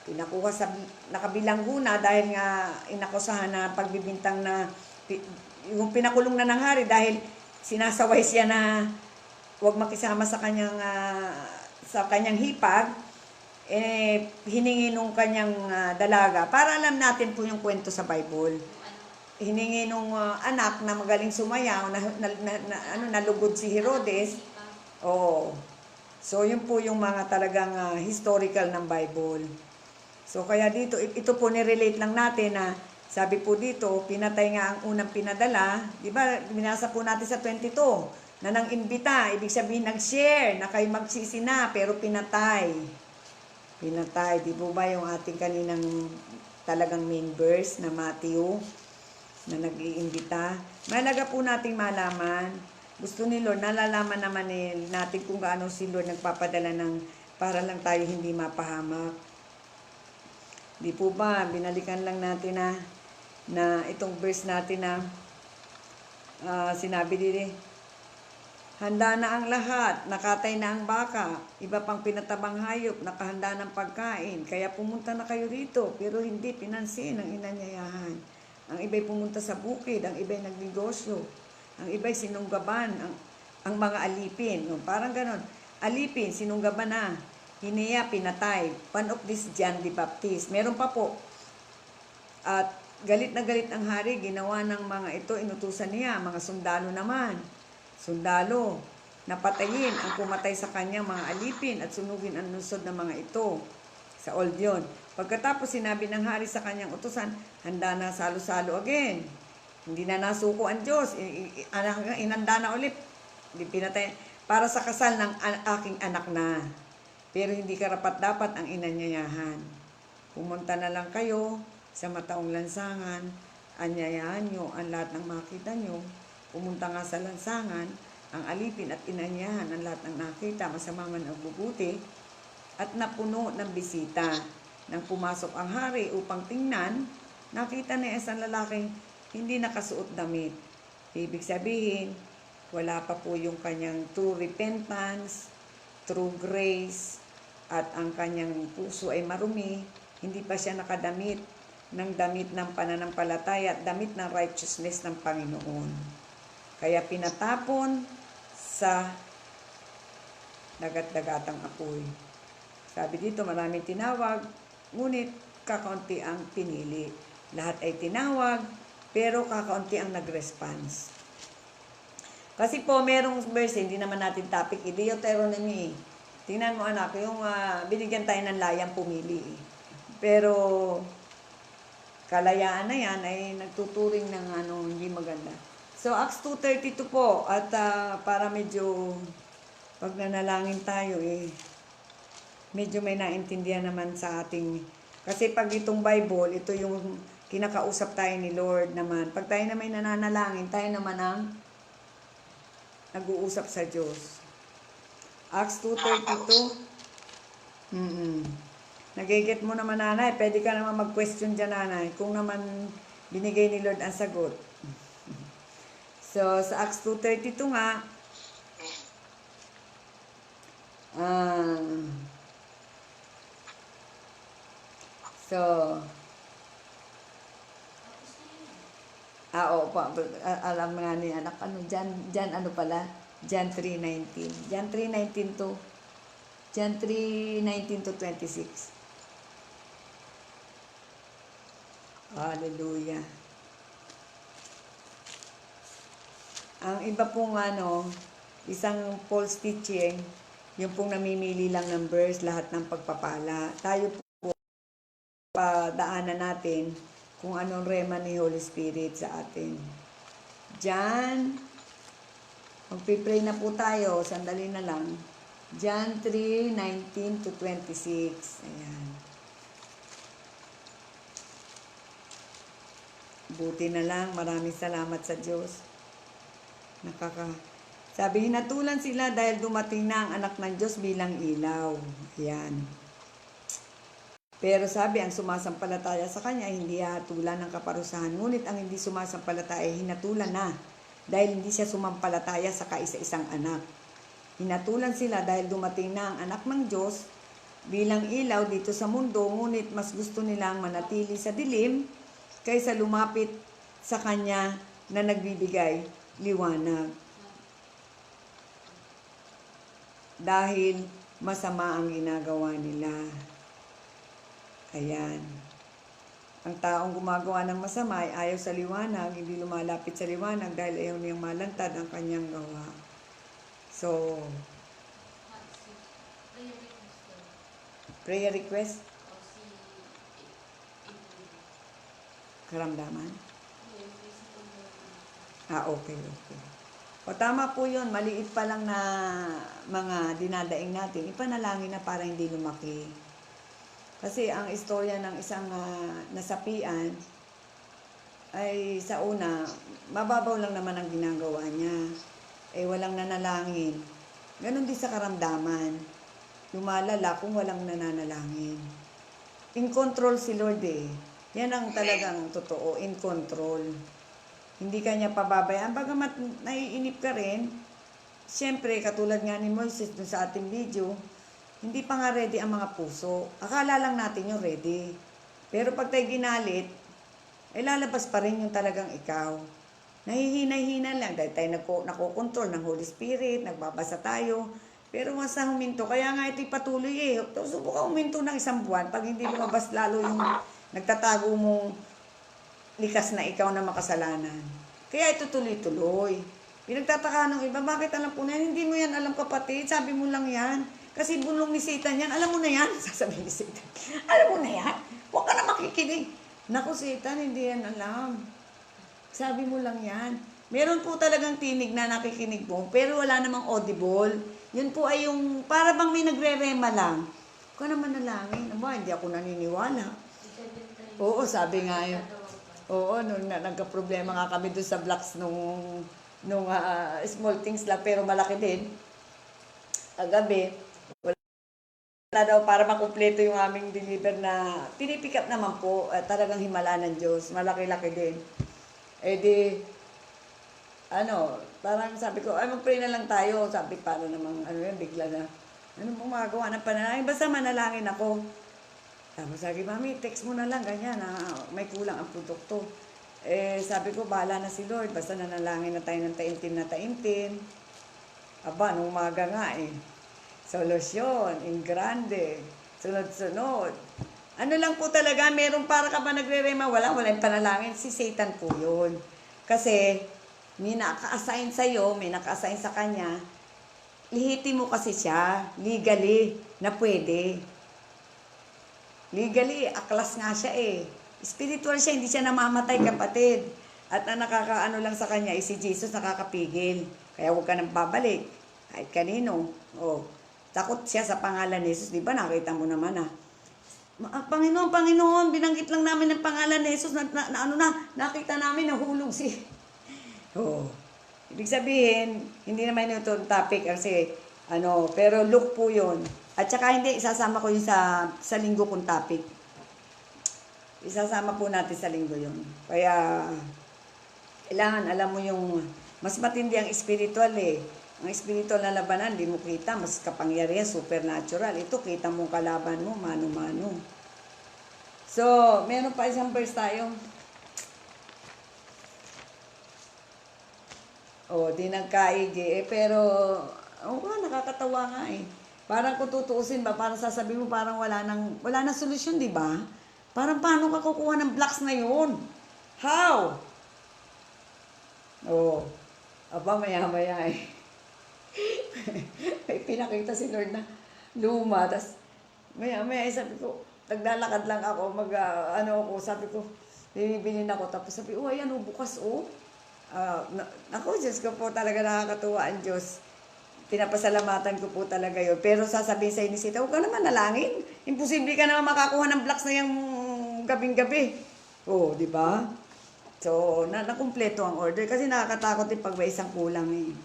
Speaker 1: Pinakuha sa nakabilanggo na dahil nga inakusahan na pagbibintang na, yung pinakulong na ng hari dahil sinasaway siya na huwag makisama sa kanyang hipag, hiningi nung kanyang dalaga. Para alam natin po yung kwento sa Bible. Hiningi nung anak na magaling sumayaw, nalugod si Herodes. Oo. So, yun po yung mga talagang historical ng Bible. So, kaya dito, ito po nirelate lang natin na sabi po dito, pinatay nga ang unang pinadala. Di ba, binasa po natin sa 22. Na nang imbita, ibig sabihin nag-share, na kayo magsisi na, pero pinatay. Pinatay, di po ba yung ating kaninang talagang main verse na Matthew, na nag-iimbita? Malaga po nating malaman. Gusto ni Lord, nalalaman naman natin kung gaano si Lord nagpapadala ng para lang tayo hindi mapahamak. Di po ba, binalikan lang natin na itong verse natin na sinabi din handa na ang lahat, nakatay na ang baka, iba pang pinatabang hayop, nakahanda ng pagkain, kaya pumunta na kayo rito, pero hindi pinansin ang inanyayahan. Ang iba'y pumunta sa bukid, ang iba'y nagnegosyo, ang iba'y sinunggaban, ang mga alipin. No, parang ganon, alipin, sinunggaban na, hiniya, pinatay. One of this John the Baptist. Meron pa po. At galit na galit ang hari, ginawa ng mga ito, inutusan niya, mga sundalo naman. Sundalo, napatayin ang pumatay sa kanyang mga alipin at sunugin ang lungsod ng mga ito. Sa old yun. Pagkatapos sinabi ng hari sa kanyang utusan, handa na salo-salo again. Hindi na nasuko ang Diyos. Inanda na ulit. Pinatay para sa kasal ng aking anak na. Pero hindi karapat-dapat ang inanyayahan. Pumunta na lang kayo sa mataong lansangan, anyayahan nyo ang lahat ng makita nyo. Pumunta nga sa lansangan, ang alipin at inanyahan ang lahat ng nakita, masama man ang bubuti, at napuno ng bisita. Nang pumasok ang hari upang tingnan, nakita niya isang lalaking hindi nakasuot damit. Ibig sabihin, wala pa po yung kanyang true repentance, true grace, at ang kanyang puso ay marumi, hindi pa siya nakadamit ng damit ng pananampalataya at damit ng righteousness ng Panginoon. Kaya pinatapon sa dagat-dagatang apoy. Sabi dito, maraming tinawag, ngunit kakaunti ang pinili. Lahat ay tinawag, pero kakaunti ang nag-response. Kasi po, merong verse, hindi naman natin topic, Deuteronomy. Tingnan mo anak, yung binigyan tayo ng layang pumili. Pero, kalayaan na yan ay nagtuturing ng hindi maganda. So, Acts 2:32 po, at para medyo, pag nanalangin tayo medyo may naintindihan naman sa ating, kasi pag itong Bible, ito yung kinakausap tayo ni Lord naman. Pag tayo na may nananalangin, tayo naman ang nag-uusap sa Diyos. Acts 2:32. Nagiget mo naman, nanay. Pwede ka naman mag-question dyan, nanay. Kung naman binigay ni Lord ang sagot. So, sa Acts 2:32 nga, so, oo pa, alam nga ni anak, ano, dyan, ano pala, John 3:19. John 3:19 to, John 3:19 to 26. Hallelujah. Ang iba pong ano, isang false teaching, yung pong namimili lang ng verse, lahat ng pagpapala. Tayo po, padaanan natin kung anong rema ni Holy Spirit sa atin. John, magpipray na po tayo, sandali na lang. John 3:19 to 26. Ayan. Buti na lang, maraming salamat sa Diyos. Sabi, hinatulan sila dahil dumating na ang anak ng Diyos bilang ilaw. Ayan. Pero sabi, ang sumasampalataya sa kanya, hindi hatulan ng kaparusahan. Ngunit ang hindi sumasampalataya, hinatulan na. Dahil hindi siya sumampalataya sa kaisa-isang anak. Hinatulan sila dahil dumating na ang anak ng Diyos bilang ilaw dito sa mundo. Ngunit mas gusto nilang manatili sa dilim kaysa lumapit sa kanya na nagbibigay liwanag. Dahil masama ang ginagawa nila. Ayan. Ang taong gumagawa ng masama ay ayaw sa liwanag, hindi lumalapit sa liwanag dahil ayaw niyang malantad ang kanyang gawa. So, prayer request? Karamdaman? Okay. O tama po yun, maliit pa lang na mga dinadaing natin, ipanalangin na para hindi lumaki. Kasi ang istorya ng isang nasapian ay sa una, mababaw lang naman ang ginagawa niya. Walang nanalangin. Ganon din sa karamdaman. Lumalala kung walang nananalangin. In control si Lord Yan ang talagang totoo, in control. Hindi kanya pababayaan. Bagamat naiinip ka rin, siyempre, katulad nga ni Moises dun sa ating video, hindi pa nga ready ang mga puso. Akala lang natin yung ready. Pero pag tayo ginalit, lalabas pa rin yung talagang ikaw. Nahihina-hina lang dahil tayo nakokontrol ng Holy Spirit, nagbabasa tayo. Pero once na huminto, kaya nga ito'y patuloy Subukan huminto ng 1 buwan pag hindi lumabas lalo yung nagtatago mong likas na ikaw na makasalanan. Kaya ito tuloy-tuloy. Pinagtataka ng iba, bakit alam ko na yan? Hindi mo yan alam, kapatid. Sabi mo lang yan. Kasi bulong ni Satan yan. Alam mo na yan. Sasabihin ni Satan. Alam mo na yan. Huwag ka na makikinig. Naku, Satan, hindi yan alam. Sabi mo lang yan. Meron po talagang tinig na nakikinig mo, pero wala namang audible. Yun po ay yung, para bang may nagre-rema lang. Huwag ka naman nalangin. Aba, hindi ako naniniwala. Oo, sabi nga yun. Oo, nung nagka-problema nga kami doon sa blocks nung small things lang, pero malaki din. Kagabi, wala daw para makumpleto yung aming deliver na pinipick up naman po, talagang himala ng Diyos, malaki-laki din. Parang sabi ko, mag-pray na lang tayo. Sabi, para namang, bigla na, ano mong magawa ng panalangin? Basta manalangin ako. Tapos sabi, Mami, text mo na lang, ganyan, may kulang ang produkto. Sabi ko, bahala na si Lord, basta nanalangin na tayo ng taimtim na taimtim. Aba, nung umaga nga solusyon, in grande, sunod-sunod. Ano lang po talaga, meron para ka ba nagre-rema, walang panalangin, si Satan po yun. Kasi, may naka-assign sa'yo, may naka-assign sa kanya, lihitin mo kasi siya, legally, na pwede. Legally, aklas nga siya Spiritual siya, hindi siya namamatay, kapatid. At ang nakakaano lang sa kanya si Jesus, nakakapigil. Kaya huwag ka nang babalik. Kahit kanino. Takot siya sa pangalan ni Jesus. Di ba, nakita mo naman Panginoon, binanggit lang namin ang pangalan ni Jesus nakita namin, nahulog Ibig sabihin, hindi naman ito topic kasi, pero look po yun. At saka hindi, isasama ko yun sa linggo kong topic. Isasama po natin sa linggo yun. Kaya, kailangan alam mo yung, mas matindi ang spiritual eh. Ang spiritual na labanan, di mo kita, mas kapangyarihan, supernatural. Ito, kita mo kalaban mo, mano-mano. So, meron pa isang verse tayo. Di nagkaigi eh. Pero, nakakatawa nga eh. Parang kung tutuusin ba, parang sasabihin mo parang wala nang solusyon, di ba? Parang paano ka kukuha ng blocks na yun? How? Maya-maya eh. May pinakita si Lord na luma. Tapos, maya-maya sabi ko, naglalakad lang ako, sabi ko, binibilin ako. Tapos sabi, ayan bukas Diyos ko po talaga nakakatuwa ang Diyos. Pinapasalamatan ko po talaga yun. Pero sasabihin sa inisita, huwag ka naman nalangin. Imposible ka naman makakuha ng blocks na yung gabing-gabi. Di ba? So, nakumpleto ang order. Kasi nakakatakot din pag may isang kulang eh.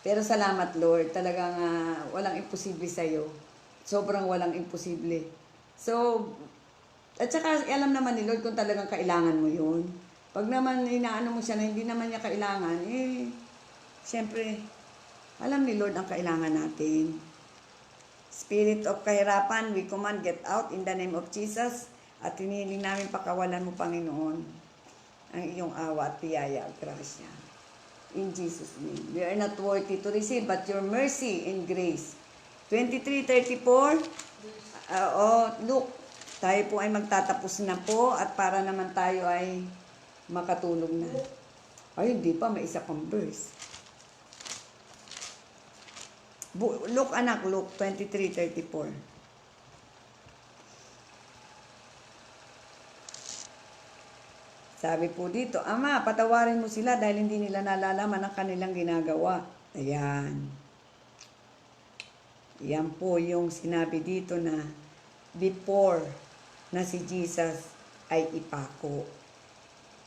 Speaker 1: Pero salamat Lord. Talagang walang imposible sa'yo. Sobrang walang imposible. So, at saka alam naman ni Lord kung talagang kailangan mo yun. Pag naman inaano mo siya na hindi naman niya kailangan, siyempre, alam ni Lord ang kailangan natin. Spirit of kahirapan, we command, get out in the name of Jesus. At hinihiling namin pakawalan mo, Panginoon, ang iyong awa at biyaya at grasya. In Jesus' name. We are not worthy to receive, but your mercy and grace. 23:34. Look, tayo po ay magtatapos na po at para naman tayo ay makatulog na. Hindi pa, may isa pang verse. Look anak, Luke 23:34. Sabi po dito, Ama, patawarin mo sila dahil hindi nila nalalaman ang kanilang ginagawa. Ayan. Yan po yung sinabi dito na before na si Jesus ay ipako.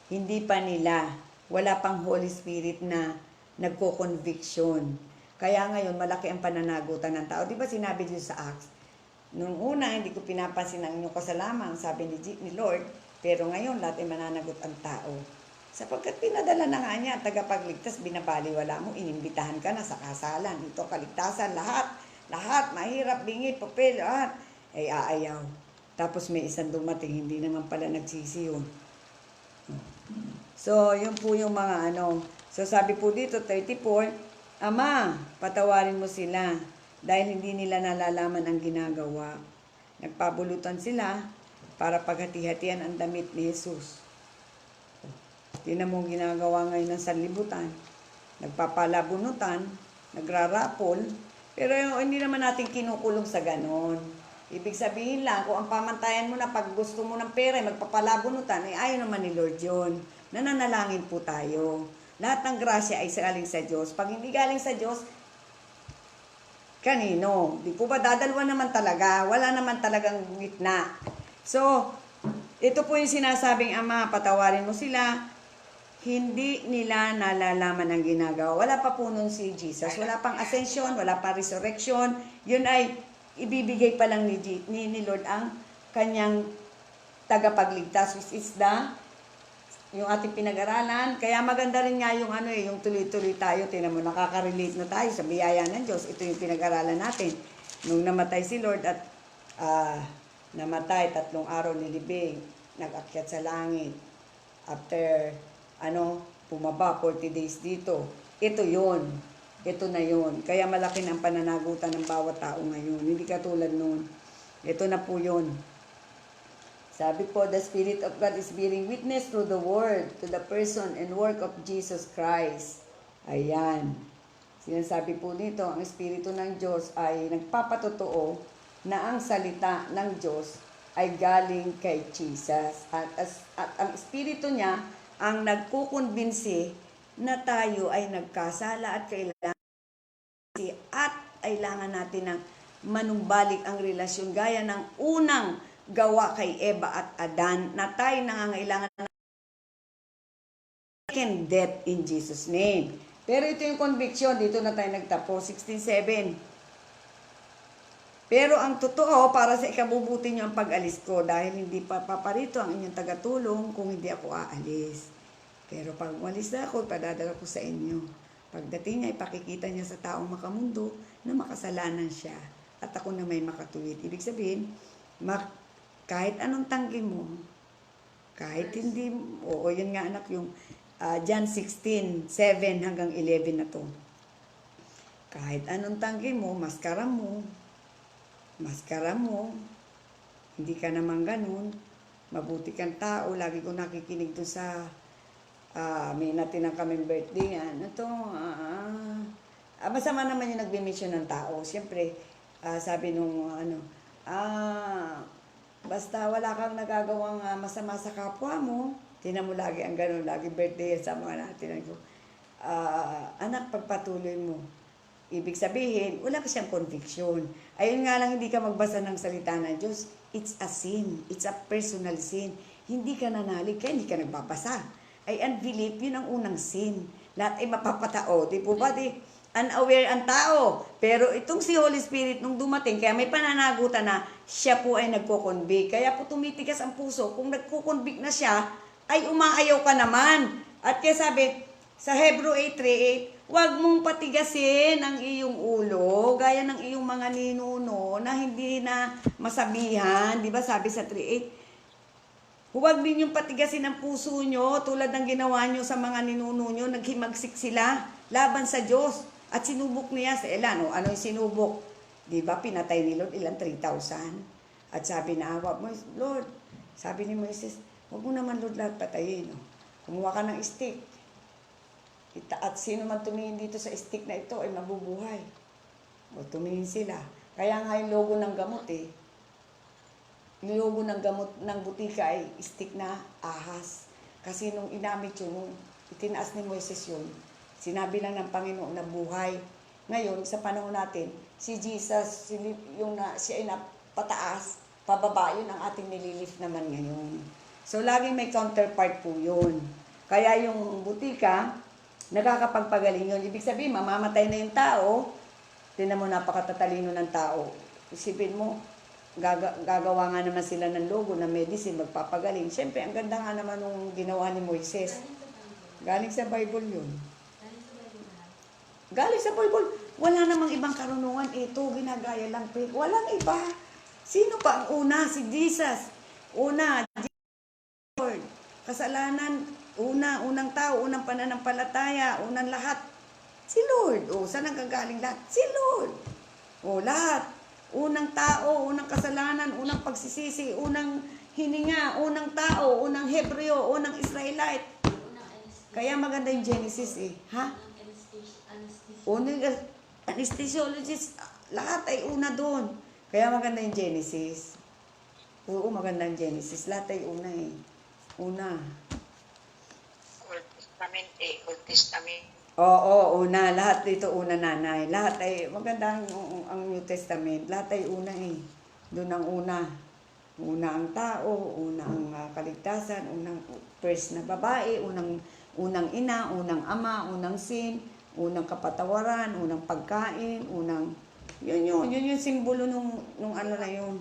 Speaker 1: Hindi pa nila, wala pang Holy Spirit na nagko-conviction. Kaya ngayon, malaki ang pananagutan ng tao. Di ba sinabi dito sa Acts? Nung una, hindi ko pinapansin ang inyong kasalanan, sabi ni Lord, pero ngayon, lahat ay mananagot ang tao. Sapagkat pinadala na nga niya, tagapagligtas, binabaliwala mo, inimbitahan ka na sa kasalan. Ito, kaligtasan, lahat, mahirap, bingit, papel, lahat, ay aayaw. Tapos may isang dumating, hindi naman pala nagsisi yun. So, yun po yung mga So, sabi po dito, 34, Ama, patawarin mo sila dahil hindi nila nalalaman ang ginagawa. Nagpabulutan sila para paghati-hatian ang damit ni Jesus. Yun ang mong ginagawa ngayon ng sanlibutan. Nagpapalabunutan, nagrarapol, pero hindi naman natin kinukulong sa ganon. Ibig sabihin lang, kung ang pamantayan mo na pag gusto mo ng pera, magpapalabunutan, ayaw naman ni Lord yun. Nananalangin po tayo. Lahat ng grasya ay galing sa Diyos. Pag hindi galing sa Diyos, kanino? Di po ba dadalwa naman talaga? Wala naman talagang gitna. So, ito po yung sinasabing, Ama, patawarin mo sila. Hindi nila nalalaman ang ginagawa. Wala pa po nun si Jesus. Wala pang ascension, wala pang resurrection. Yun ay ibibigay pa lang ni Lord ang kanyang tagapagligtas, which is yung ating pinag-aralan. Kaya maganda rin nga yung yung tuloy-tuloy tayo. Tingnan mo, nakaka-relate na tayo sa biyaya ng Diyos. Ito yung pinag-aralan natin. Nung namatay si Lord at namatay, 3 araw nilibing, nag-akyat sa langit. After, pumaba, 40 days dito. Ito yon. Ito na yon. Kaya malaki ang pananagutan ng bawat tao ngayon. Hindi katulad noon. Ito na po yon. Sabi po, the Spirit of God is bearing witness through the Word to the person and work of Jesus Christ. Ayan. Sinasabi po dito, ang Espiritu ng Diyos ay nagpapatotoo na ang salita ng Diyos ay galing kay Jesus. At ang Espiritu niya ang nagkukumbinsi na tayo ay nagkasala at kailangan natin ng manumbalik ang relasyon gaya ng unang gawa kay Eva at Adan na tayo nangangailangan second death in Jesus' name. Pero ito yung conviction, dito na tayo nagtapos, 16:7. Pero ang totoo, para sa ikabubuti nyo ang pag-alis ko, dahil hindi pa paparito ang inyong tagatulong kung hindi ako aalis. Pero pag umalis na ako, padadala ko sa inyo. Pagdating niya, ipakikita niya sa taong makamundo na makasalanan siya at ako na may makatuwid. Ibig sabihin, kahit anong tanggi mo, kahit hindi, oo, yun nga anak, yung John 16:7 hanggang 11 na to. Kahit anong tanggi mo, maskara mo, hindi ka naman ganun, mabuti kang tao, lagi ko nakikinig doon sa, may natinang kaming birthday, masama naman yung nagbimisyon ng tao. Siyempre, sabi nung, basta wala kang nagagawang masama sa kapwa mo, tinan mo lagi ang ganun, lagi birthday sa mga natin ko. Anak, pagpatuloy mo. Ibig sabihin, wala ka siyang conviction. Ayun nga lang, hindi ka magbasa ng salita ng Diyos. It's a sin. It's a personal sin. Hindi ka nanalig, kaya hindi ka nagbabasa. Ay unbelief, yun ang unang sin. Lahat ay mapapatao. Di po ba? Unaware ang tao. Pero itong si Holy Spirit, nung dumating, kaya may pananagutan na siya po ay nagko-convict. Kaya po tumitigas ang puso. Kung nagko-convict na siya, ay umaayaw ka naman. At kaya sabi, sa Hebrew 8:3, huwag mong patigasin ang iyong ulo, gaya ng iyong mga ninuno na hindi na masabihan. Di ba sabi sa 3:8, huwag ninyong patigasin ang puso nyo tulad ng ginawa nyo sa mga ninuno nyo. Naghimagsik sila laban sa Diyos. At sinubok niya sa ilan. O, ano yung sinubok? Di ba pinatay ni Lord ilan? 3,000. At sabi na, Lord, sabi ni Moises, huwag mo naman Lord lahat patayin. Kumuha ka ng stick. At sino man tumingin dito sa stick na ito ay mabubuhay. O tumingin sila. Kaya nga yung logo ng gamot yung logo ng gamot ng butika ay stick na ahas. Kasi nung inamit yun, nung itinaas ni Moises yun, sinabi lang ng Panginoon na buhay. Ngayon, sa panahon natin, si Jesus, siya ay napataas, pababa, yun ang ating nililift naman ngayon. So, laging may counterpart po yun. Kaya yung butika, nakakapagpagaling yun. Ibig sabihin, mamamatay na yung tao, tinan mo napakatatalino ng tao. Isipin mo, gagawa nga naman sila ng logo na medicine, magpapagaling. Siyempre, ang ganda nga naman nung ginawa ni Moises. Galing sa Bible yun. Galing sa Bible. Wala namang ibang karunungan. Ito, ginagaya lang. Walang iba. Sino pa ang una? Si Jesus. Una, Lord. Kasalanan, unang tao, unang pananampalataya, unang lahat. Si Lord. O, saan ang gagaling lahat? Si Lord. O, lahat. Unang tao, unang kasalanan, unang pagsisisi, unang hininga, unang tao, unang Hebreo, unang Israelite. Kaya maganda yung Genesis Ha? Unang anesthesiologist, lahat ay una doon. Kaya maganda yung Genesis. Oo, maganda yung Genesis. Lahat ay una Una.
Speaker 2: Old Testament Old Testament.
Speaker 1: Oo, una. Lahat dito una, nanay. Lahat ay, maganda ang New Testament. Lahat ay una Doon ang una. Una ang tao, una ang kaligtasan, unang first na babae, unang ina, unang ama, unang sin, unang kapatawaran, unang pagkain, yun yung simbolo nung ano na yun.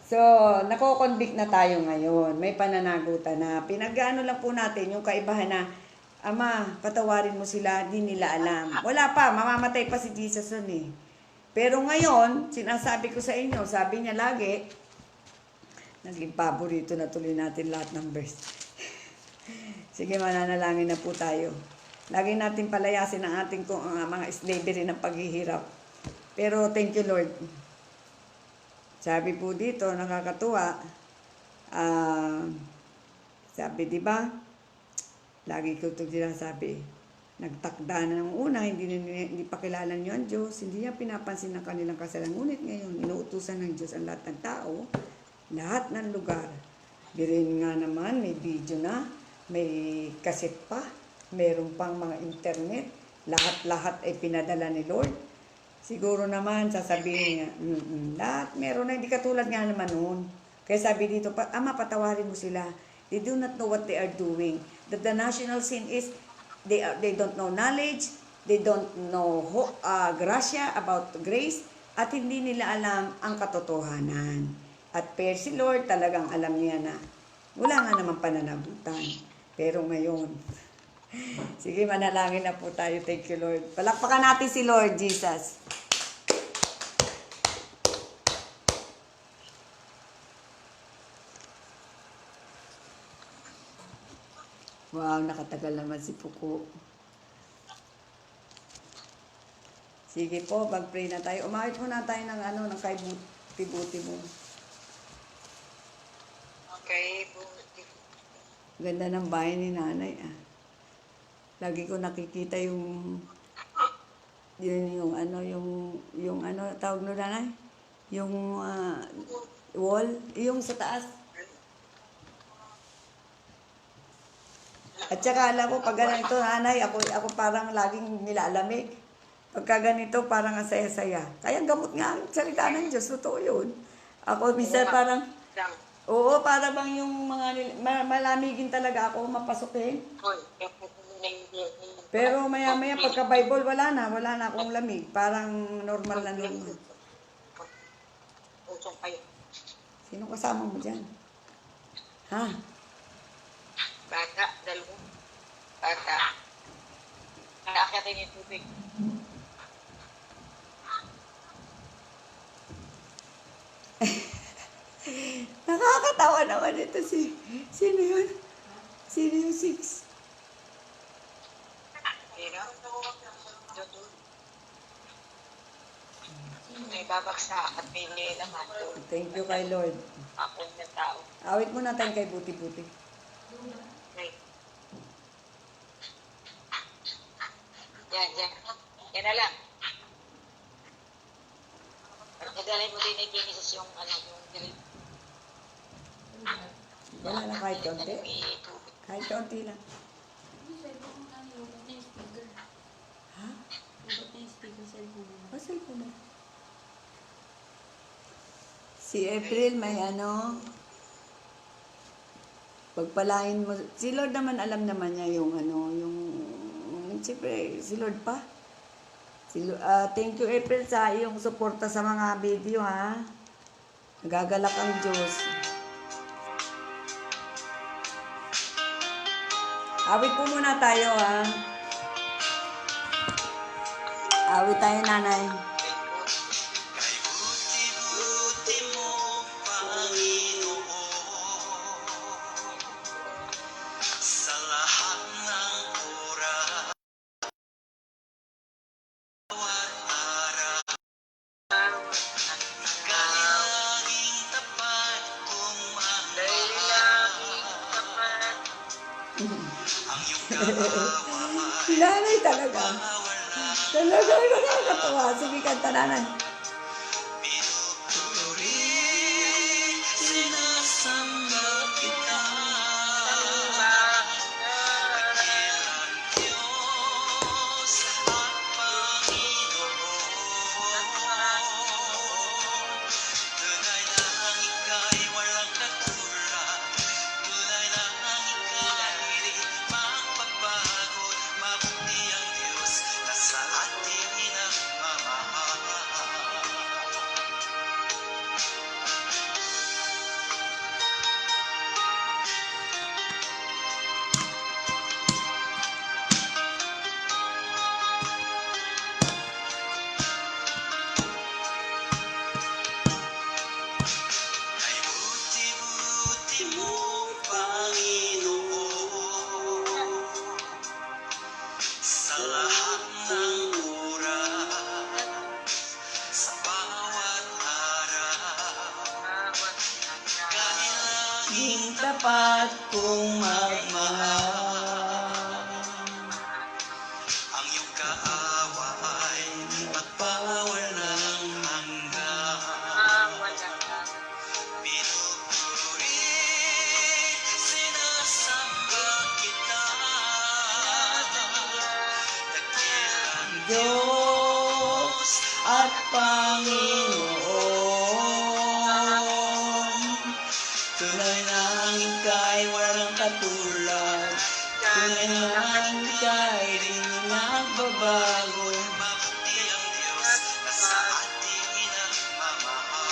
Speaker 1: So, nako-convict na tayo ngayon. May pananagutan na. Pinag-ano lang po natin yung kaibahan na, Ama, patawarin mo sila, di nila alam. Wala pa, mamamatay pa si Jesus nun Pero ngayon, sinasabi ko sa inyo, sabi niya lagi, naging paborito na tuloy natin lahat ng verse. Sige, mananalangin na po tayo. Lagi natin palayasin ang ating mga slavery ng paghihirap. Pero thank you Lord. Sabi po dito, nakakatuwa, sabi di ba? Lagi ko ito sinasabi, nagtakda na ng una, hindi pa kilala niyo ang Diyos, hindi niya pinapansin ang kanilang kasalanan. Ngunit ngayon, inuutusan ng Diyos ang lahat ng tao, lahat ng lugar. Birin nga naman, may video na, may kaset pa, meron pang mga internet, lahat-lahat ay pinadala ni Lord. Siguro naman, sasabihin niya, lahat meron na, hindi katulad nga naman noon. Kaya sabi dito, Ama, patawarin mo sila. They do not know what they are doing. That the national sin is they don't know knowledge, they don't know gracia about grace, at hindi nila alam ang katotohanan. At per si Lord, talagang alam niya na wala nga naman pananagutan. Pero ngayon, sige, manalangin na po tayo. Thank you, Lord. Palakpakan natin si Lord Jesus. Wow, nakatagal naman si Puko. Sige po, mag-pray na tayo. Umawit muna tayo ng ng kay buti mo.
Speaker 2: Okay, buti.
Speaker 1: Ganda ng bahay ni nanay, ah. Lagi ko nakikita yung tawag no nanay? Yung wall, yung sa taas. At saka alam mo, pag ganito nanay, ako parang laging nilalamig. Pagka ganito, parang ang saya-saya. Kaya gamot nga ang salita ng Diyos, totoo yun. Ako minsan parang, oo, para bang yung malamigin talaga ako, mapasukin. Pero maya-maya pagka Bible, wala na akong lamig. Parang normal na normal. Sino kasama mo dyan? Ha?
Speaker 2: Bata, dalawa. Bata. Nakakatin yung tubig.
Speaker 1: Nakakatawa naman ito sino yun? Sino yung 6?
Speaker 2: Sino? May babaksak at may naman.
Speaker 1: Thank you kay Lord.
Speaker 2: Ako ng tao.
Speaker 1: Awit mo natin kay buti-buti.
Speaker 2: Okay. Yan. Yan na lang. Nagdalay mo din na Genesis yung yung dilim.
Speaker 1: Wala lang kahit konti.
Speaker 2: May tubig.
Speaker 1: Kahit konti lang.
Speaker 3: Lubot na yung speaker.
Speaker 1: Ha?
Speaker 3: Lubot na yung speaker sa cellphone.
Speaker 1: Pasal ko na. Si April may pagpalain mo. Si Lord naman alam naman niya yung siyempre, si Lord pa. Thank you April sa iyong suporta sa mga video ha. Nagagalak ang Diyos. Awit po muna tayo ha. Awit tayo nanay. Si nanay talaga. Talaga nakakatawa. Sige, kanta nanay. Tapat kong magmahal.
Speaker 4: Ang iyong kaawa ay magpawalang hanggan. Pinupuri, sinasamba kita. Dakilang
Speaker 1: Diyos at Panginoon, tunay na ang ika'y walang Tunay lang ika'y di nagbabago.
Speaker 4: Mabuti ang Diyos na sa ating inamamahal.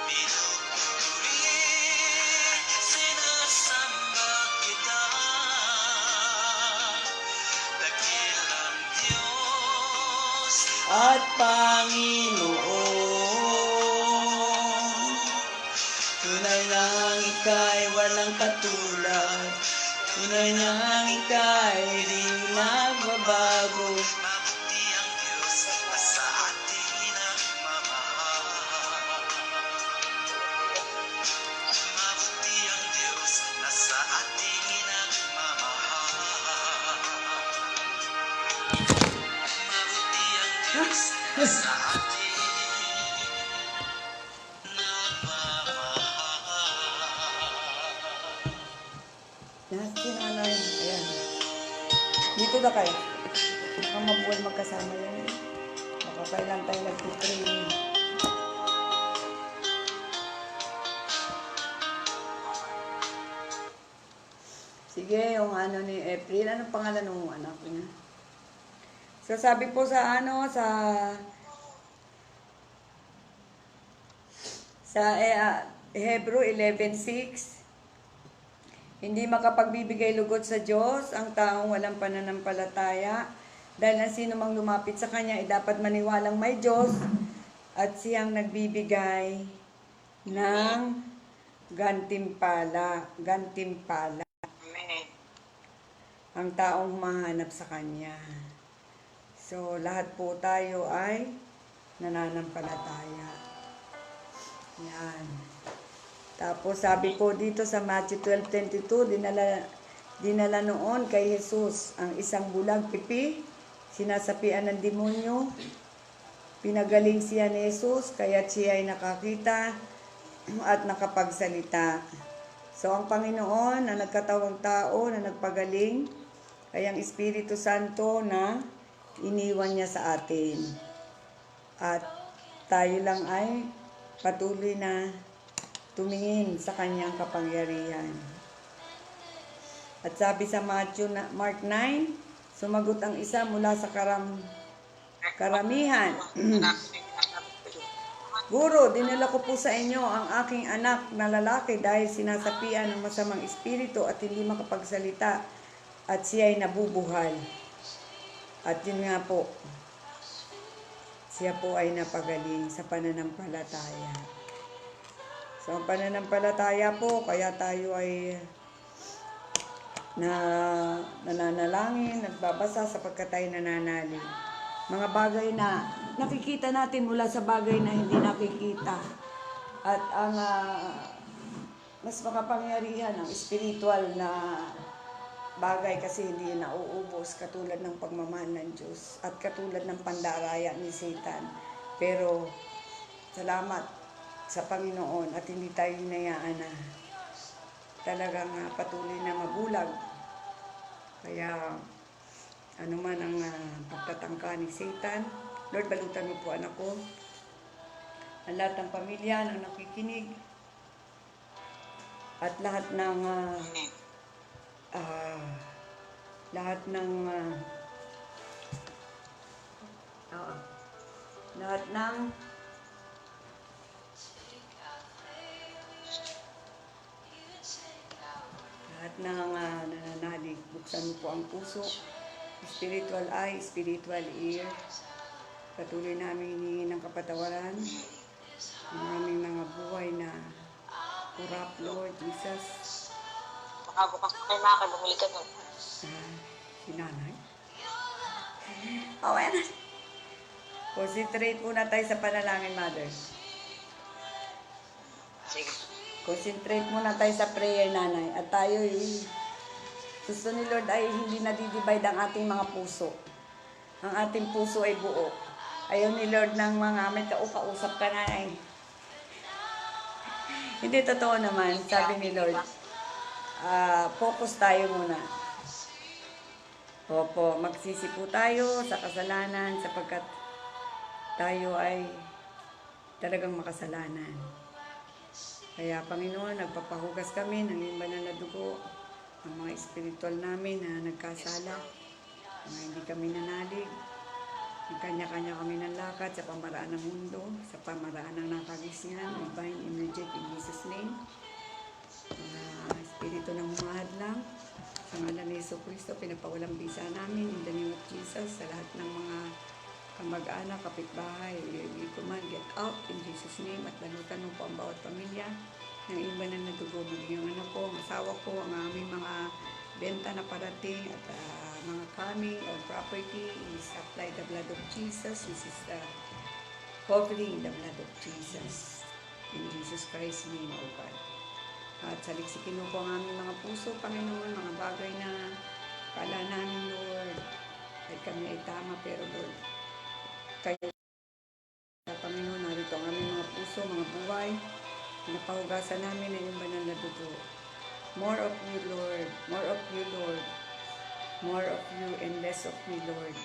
Speaker 4: Pinupuri, sinasamba kita. Dakilang Diyos
Speaker 1: At Panginoon, tunay lang ika'y walang katulad. Tunay lang ika'y di nagbabago.
Speaker 4: Mabuti ang Diyos na sa ating inamamahal. Mabuti ang Diyos na sa ating inamamahal. Mabuti ang Diyos na sa ating nagmamahal.
Speaker 1: Lahat sinanay. Ayan. Dito na kayo. Baka mabuhay magkasama yan. Baka kailan tayo nagtitraining. Sige, yung ano ni April. Anong pangalan ng anak niya? So, sabi po sa Hebrew 11:6, hindi makapagbibigay lugod sa Diyos ang taong walang pananampalataya, dahil ang sino mang lumapit sa Kanya ay dapat maniwalang may Diyos at siyang nagbibigay ng gantimpala
Speaker 2: Amen.
Speaker 1: ang taong humahanap sa Kanya. So, lahat po tayo ay nananampalataya. Yan. Tapos sabi po dito sa Matthew 12:22, dinala noon kay Jesus ang isang bulag pipi, sinasapian ng demonyo. Pinagaling siya ni Jesus, kaya siya ay nakakita at nakapagsalita. So ang Panginoon na nagkatawang tao na nagpagaling ay ang Espiritu Santo na iniwan niya sa atin. At tayo lang ay patuloy na tumingin sa kanyang kapangyarihan. At sabi sa Mark 9, sumagot ang isa mula sa karamihan. Guro, dinala ko po sa inyo ang aking anak na lalaki dahil sinasapian ng masamang espiritu at hindi makapagsalita at siya ay nabubuhal. At yun nga po, siya po ay napagaling sa pananampalataya. So, ang pananampalataya po, kaya tayo ay nananalangin, nagbabasa sapagkat tayo nananalig. Mga bagay na nakikita natin mula sa bagay na hindi nakikita. At ang mas makapangyarihan, ang spiritual na bagay kasi hindi nauubos katulad ng pagmamahal ng Diyos at katulad ng pandaraya ni Satan. Pero, salamat sa Panginoon at hindi tayo hinayaan na talagang patuloy na mabulag. Kaya ano man ang pagtatangka ni Satan, Lord, balutan mo po anak ko, ang lahat ng pamilya na nakikinig at lahat ng lahat ng nananalig. Buksan mo po ang puso, spiritual eye, spiritual ear. Patuloy namin hinihingi ng kapatawaran ng aming mga buhay na kurap, Lord Jesus.
Speaker 2: Baka bukas pa kayo makakay, bumili ka nun.
Speaker 1: Si nanay. Oh, ayan. Concentrate muna tayo sa panalangin, Mother.
Speaker 2: Sige.
Speaker 1: Concentrate muna tayo sa prayer, nanay. At tayo, gusto ni Lord ay hindi nadidivide ang ating mga puso. Ang ating puso ay buo. Ayaw ni Lord ng mga may kausap ka, nanay. Hindi totoo naman, sabi ni Lord. Focus tayo muna. Opo, magsisi po tayo sa kasalanan sapagkat tayo ay talagang makasalanan. Kaya Panginoon, nagpapahugas kami ng iyong banal na dugo ang mga espiritual namin na nagkasala, mga hindi kami nanalig, ang kanya-kanya kami ng lakad sa pamaraan ng mundo, sa pamaraan ng nakagisyan, we bind and reject in Jesus' name. Mga espiritu ng humahadlang, sa ngalan ni Yesu Cristo, pinapawalang bisa namin in the name of Jesus, sa lahat ng mga kamag-anak, kapitbahay, we command, get out in Jesus' name, at lalutan mo po ang bawat pamilya ng iba na nadugo, yung anak ko, ang asawa ko, ang aming mga benta na parating, at mga coming or property is apply the blood of Jesus, which is the covering the blood of Jesus. In Jesus Christ's name, O God. At saliksikin mo po ang aming mga puso, Panginoon, mga bagay na kala namin, Lord, ay kami ay tama, pero Lord, kayo, Panginoon, narito ang aming mga puso, mga buhay, pinapahugasan namin ng iyong banal na dugo. More of you, Lord. More of you, Lord. More of you and less of me, Lord.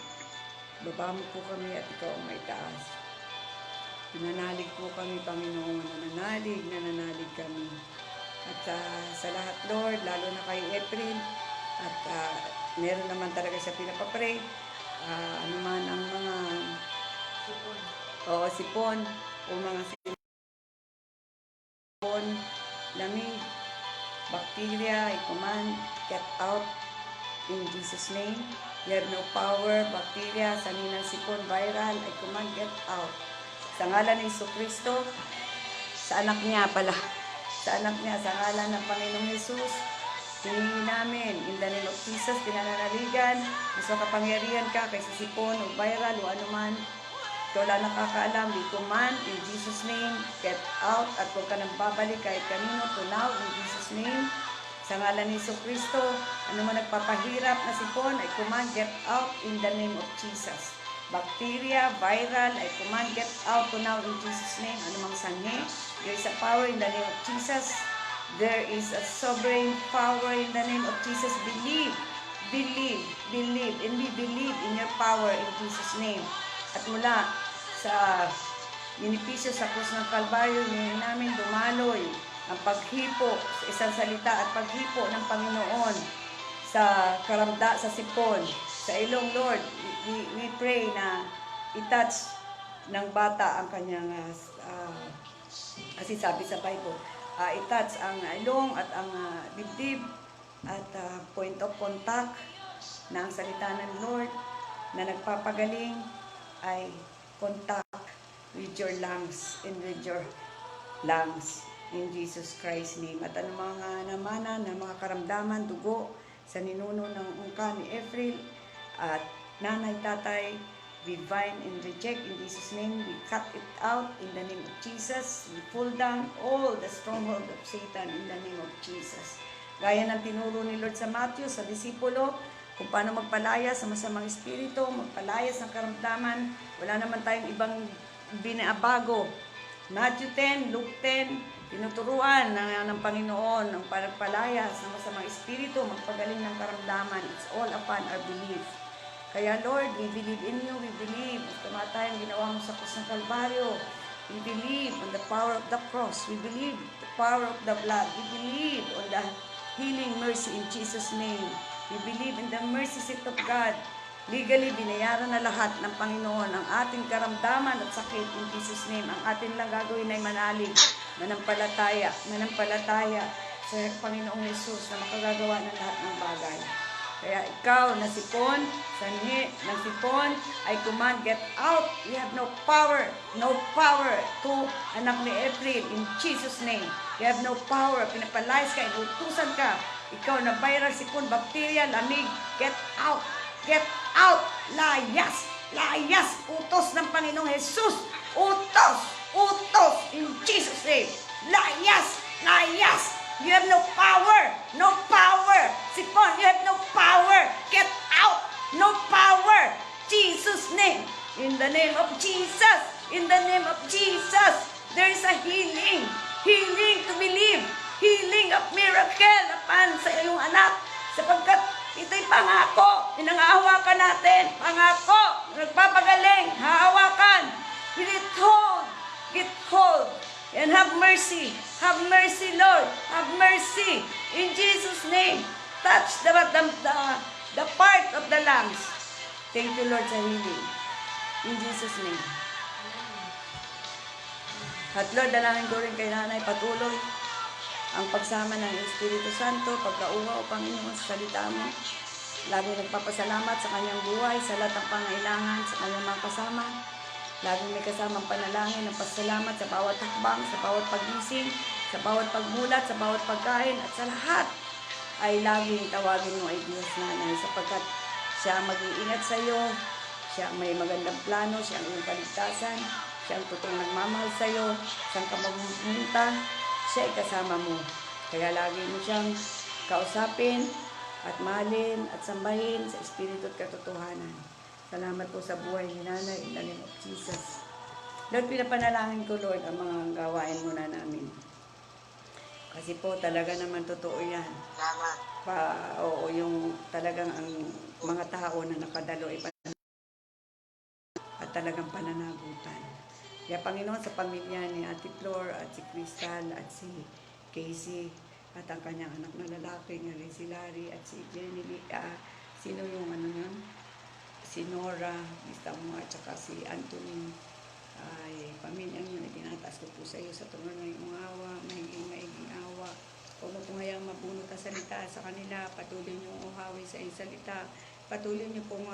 Speaker 1: Baba mo po kami at ikaw ang may taas. Nananalig po kami, Panginoon. Nananalig kami. At sa lahat, Lord, lalo na kay April, at meron naman talaga siya pinapapray. Ano man ang mga sipon, o mga sipon, lamig, bacteria, I command, get out in Jesus' name. You have no power, bacteria, saninang sipon, viral, I command, get out. Sa ngalan ni Yesu Cristo, sa anak niya, sa ngalan ng Panginoong Jesus, hiningi namin, in the name of Jesus, pinananaligan, gusto kapangyarihan ka, kaysa sipon, o viral, o anuman, ikaw lang nakakaalam, we command, in Jesus' name, get out, at huwag ka nang babalik kahit kanino, to now, in Jesus' name, sa ngalan ni Yesu Cristo, ano man nagpapahirap na sipon, I command, get out, in the name of Jesus. Bacteria, viral, I command, get out to now, in Jesus' name, ano mang sanhi, there is a power in the name of Jesus, there is a sovereign power in the name of Jesus, believe, and we believe in your power in Jesus' name. At mula sa binipisyo sa krus ng Kalbaryo, hindi namin dumaloy ang paghipo sa isang salita at paghipo ng Panginoon sa sipon, sa ilong, Lord. We pray na i-touch ng bata ang kanyang, kasi sabi sa Bible, i-touch ang ilong at ang dibdib at point of contact na ang salita ng Lord na nagpapagaling ay contact with your lungs and with your lungs in Jesus Christ's name. At ano mga namana na mga karamdaman, dugo sa ninuno ng ungka ni April at nanay, tatay, we bind and reject in Jesus' name. We cut it out in the name of Jesus. We pull down all the stronghold of Satan in the name of Jesus. Gaya ng tinuro ni Lord sa Matthew, sa disipulo, kung paano magpalaya sa masamang espiritu, magpalaya sa karamdaman. Wala naman tayong ibang binabago. Matthew 10, Luke 10, tinuturuan ng Panginoon ang pagpalaya sa masamang espiritu, magpagaling ng karamdaman. It's all upon our belief. Kaya Lord, we believe in you, we believe. Tumatay ang ginawa mo sa krus ng Kalbaryo. We believe on the power of the cross. We believe the power of the blood. We believe on the healing mercy in Jesus' name. We believe in the mercy seat of God. Legally, binayaran na lahat ng Panginoon ang ating karamdaman at sakit in Jesus' name. Ang atin lang gagawin ay manalig, manampalataya sa Panginoong Jesus na makagagawa ng lahat ng bagay. Kaya ikaw na sipon, sanhi ng sipon, I command, get out. You have no power to anak ni April in Jesus' name. You have no power. Pinapalayas ka, inutusan ka. Ikaw na viral, sipon, bacteria, lamig, get out. Get out! Layas! Utos ng Panginoong Jesus! Utos! In Jesus' name! Layas! You have no power! Sipon, you have no power! Get out! No power! Jesus' name! In the name of Jesus! There is a healing to believe! Healing of miracle upon sa iyong anak sapagkat ito'y pangako, pinangahawakan natin, pangako, nagpapagaling, hahawakan, get hold, and have mercy, Lord, have mercy, in Jesus' name, Touch the part of the lungs. Thank you, Lord, sa healing. In Jesus' name. At Lord, dalangin ko rin kay nanay patuloy ang pagsama ng Espiritu Santo, pagkauhaw, Panginoon, sa salita mo. Lagi nagpapasalamat sa kanyang buhay, sa lahat ng pangailangan, sa kanyang mga kasama. Lagi may kasamang panalangin ng pasalamat sa bawat hakbang, sa bawat pagising, sa bawat pagmulat, sa bawat pagkain, at sa lahat ay laging tawagin mo ay Diyos nanay sapagkat siya ang mag-iingat sa iyo, siya ang may magandang plano, siya ang iyong kaligtasan, siya ang totoong nagmamahal sa iyo, saan ka magpupunta, siya ay kasama mo. Kaya lagi mo siyang kausapin at mahalin at sambahin sa Espiritu at katotohanan. Salamat po sa buhay ni Nanay in the name of Jesus. Lord, pinapanalangin ko, Lord, ang mga gawain mo na namin. Kasi po talaga naman totoo yan.
Speaker 2: Salamat.
Speaker 1: Oo, yung talagang ang mga tao na nakadalo ay at talagang pananagutan. Kaya Panginoon, sa pamilya ni Ate Flor at si Crystal at si Casey at ang kanyang anak na lalaki nga rin si Larry at si Jenny, sino yung ano yun? Si Nora, basta mo at saka si Anthony, ay pamilyang yun, itinataas ko po sa iyo sa trono ng iyong awa, maiging awa. Huwag mo po ngayang mabunot ang salita sa kanila, patuloy niyong uhawi sa iyong salita, patuloy niyo pong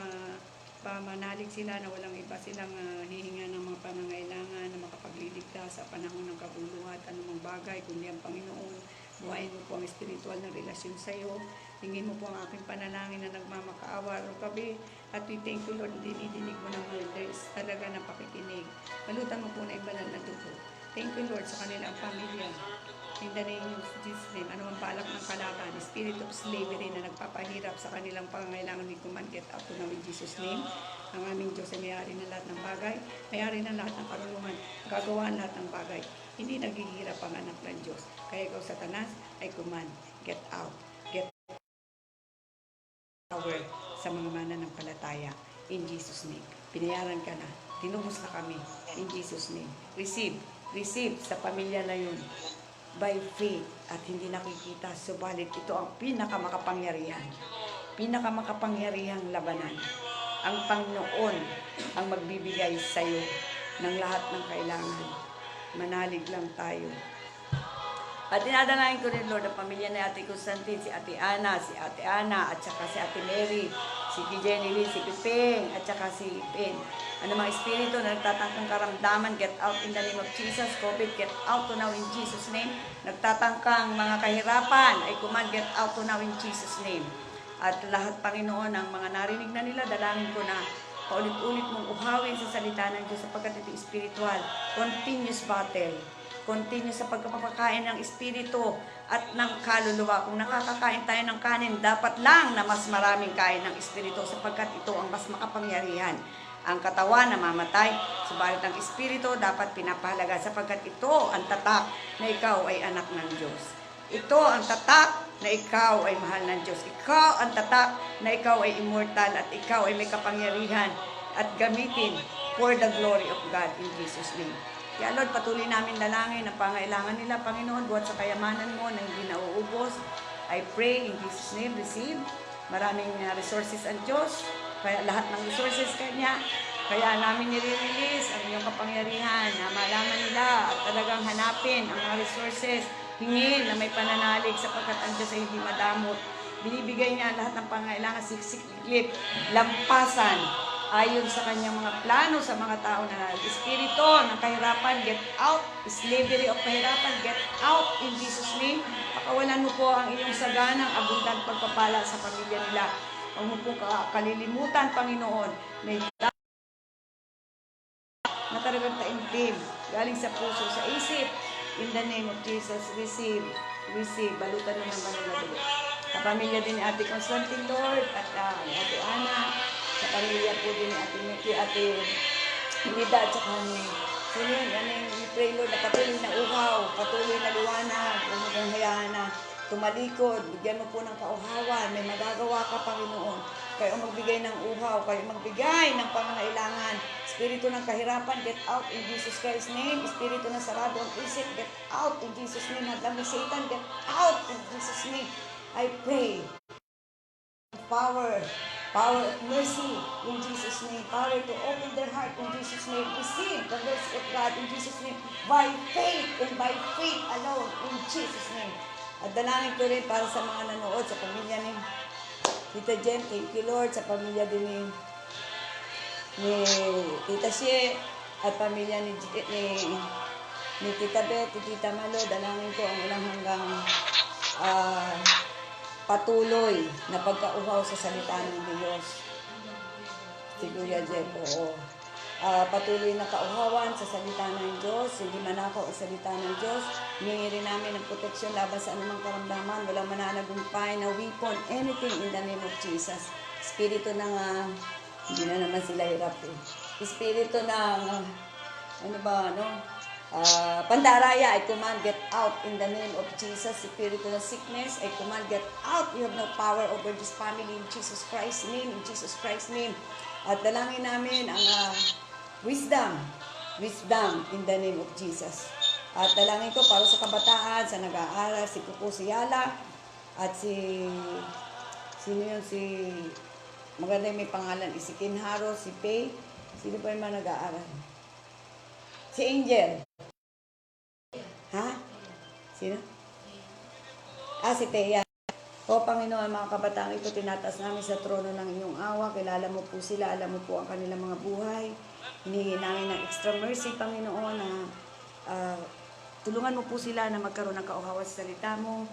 Speaker 1: pamanalig sila na walang iba silang hihinga ng mga pangangailangan na makapagliligtas sa panahon ng kabuluhan at anumang bagay, kundi ang Panginoon. Buhayin mo po ang espiritual na relasyon sa iyo. Tingin mo po ang aking panalangin na nagmamakaawa araw gabi. At we thank you, Lord, dinidinig mo ng mothers. Talaga na pakikinig. Balutan mo po na yung banal na dugo. Thank you, Lord, sa kanilang pamilya. In the name of Jesus' name, anumang balak ng kalaban, spirit of slavery na nagpapahirap sa kanilang pangangailangan, we command, get out to now in Jesus' name. Ang aming Diyos ay may-ari ng lahat ng bagay, may-ari ng lahat ng karunungan, gagawa lahat ng bagay. Hindi naghihirap ang anak ng Diyos. Kaya ikaw, Satanas, ay command, get out, get power sa mga mananampalataya. In Jesus' name. Pinayaran ka na. Tinubos na kami. In Jesus' name. Receive sa pamilya na yun. By faith at hindi nakikita, subalit ito ang pinakamakapangyarihang labanan. Ang Panginoon ang magbibigay sa iyo ng lahat ng kailangan. Manalig lang tayo. At dinadalain ko rin, Lord, ang pamilya ni Ate Constantine, si Ate Ana, at saka si Ate Mary, si Jenny Lee, si Piping, at saka si Pin. Ano mga espiritu na nagtatangkang karamdaman, get out in the name of Jesus. COVID, get out to now in Jesus' name. Nagtatangkang mga kahirapan, ay command, get out to now in Jesus' name. At lahat, Panginoon, ang mga narinig na nila, dalangin ko na paulit-ulit mong uhawin sa salita ng Diyos sapagkat ito spiritual. Continuous battle. Continue sa pagkapakain ng espiritu at ng kaluluwa. Kung nakakakain tayo ng kanin, dapat lang na mas maraming kain ng espiritu sapagkat ito ang mas makapangyarihan. Ang katawan namamatay, subalit ang espiritu dapat pinapahalaga sapagkat ito ang tatak na ikaw ay anak ng Diyos. Ito ang tatak na ikaw ay mahal ng Diyos. Ikaw ang tatak na ikaw ay immortal at ikaw ay may kapangyarihan at gamitin for the glory of God in Jesus' name. Kaya Lord, patuloy namin dalangin ang pangailangan nila, Panginoon, buhat sa kayamanan mo na hindi nauubos. I pray in Jesus' name, receive. Maraming resources ang Diyos. Kaya lahat ng resources Kanya. Kaya namin nire-release ang iyong kapangyarihan na malaman nila at talagang hanapin ang mga resources. Hingin na may pananalig sapagkat ang Diyos ay hindi madamot. Binibigay niya lahat ng pangailangan, siksik-lip, lampasan, ayon sa kanyang mga plano sa mga tao na espiritu ng kahirapan, get out. Slavery of kahirapan, get out in Jesus' name. Pakawalan mo po ang iyong saganang abundant pagpapala sa pamilya nila. Huwag mo po kalilimutan, Panginoon, na talagang taimtim, galing sa puso, sa isip. In the name of Jesus, receive. Balutan mo ng banal na dugo. Sa pamilya din ni Ate Constantine, Lord, at ni Ate Ana, sa pamilya po din ni Ate Mickey, Ate Lida, at saka ni sino yun, pray, Lord, na patuloy na uhaw, patuloy na liwanag, huwag mo kang hayaan na tumalikod, bigyan mo po ng kauhawan, may magagawa ka, Panginoon. Kayo magbigay ng uhaw, kayo magbigay ng pangangailangan. Espiritu ng kahirapan, get out in Jesus Christ's name. Espiritu ng sarado ang isip, get out in Jesus' name. Hadlang ni Satan, get out in Jesus' name. I pray Power, power of mercy in Jesus' name. Power to open their heart in Jesus' name. Receive the mercy of God in Jesus' name. By faith and by faith alone in Jesus' name. At dalangin ko rin para sa mga nanood sa pamilya ni Tita Jen. Thank you Lord sa pamilya din ni Tita Shea at pamilya ni Tita Beth, Tita Malo. Dalangin ko ang walang hanggang patuloy na pagkauhaw sa salita ng Diyos. Si Kuya Jeff, oo. Patuloy na kauhawan sa salita ng Diyos, hindi manakaw ang salita ng Diyos. Hiningi rin namin ng proteksyon laban sa anumang karamdaman, walang mananagumpay na weapon, anything in the name of Jesus. Espiritu ng, hindi na naman sila hirap eh. Espiritu ng, pandaraya, I command, get out in the name of Jesus. Espiritu ng sickness, I command, get out. You have no power over this family in Jesus Christ's name, in Jesus Christ's name. At dalangin namin ang wisdom in the name of Jesus. At dalangin ko para sa kabataan, sa nag-aaral, si Kuko Siyala, at maganda yung may pangalan, si Kinharo, si Pei, sino pa yung mga nag-aaral? Si Angel. Ha? Sino? Si Thea. O Panginoon, mga kabataan ito, tinataas namin sa trono ng inyong awa. Kilala mo po sila, alam mo po ang kanilang mga buhay. Hinihingi namin ng extra mercy, Panginoon, na tulungan mo po sila na magkaroon ng kauhawa sa salita mo.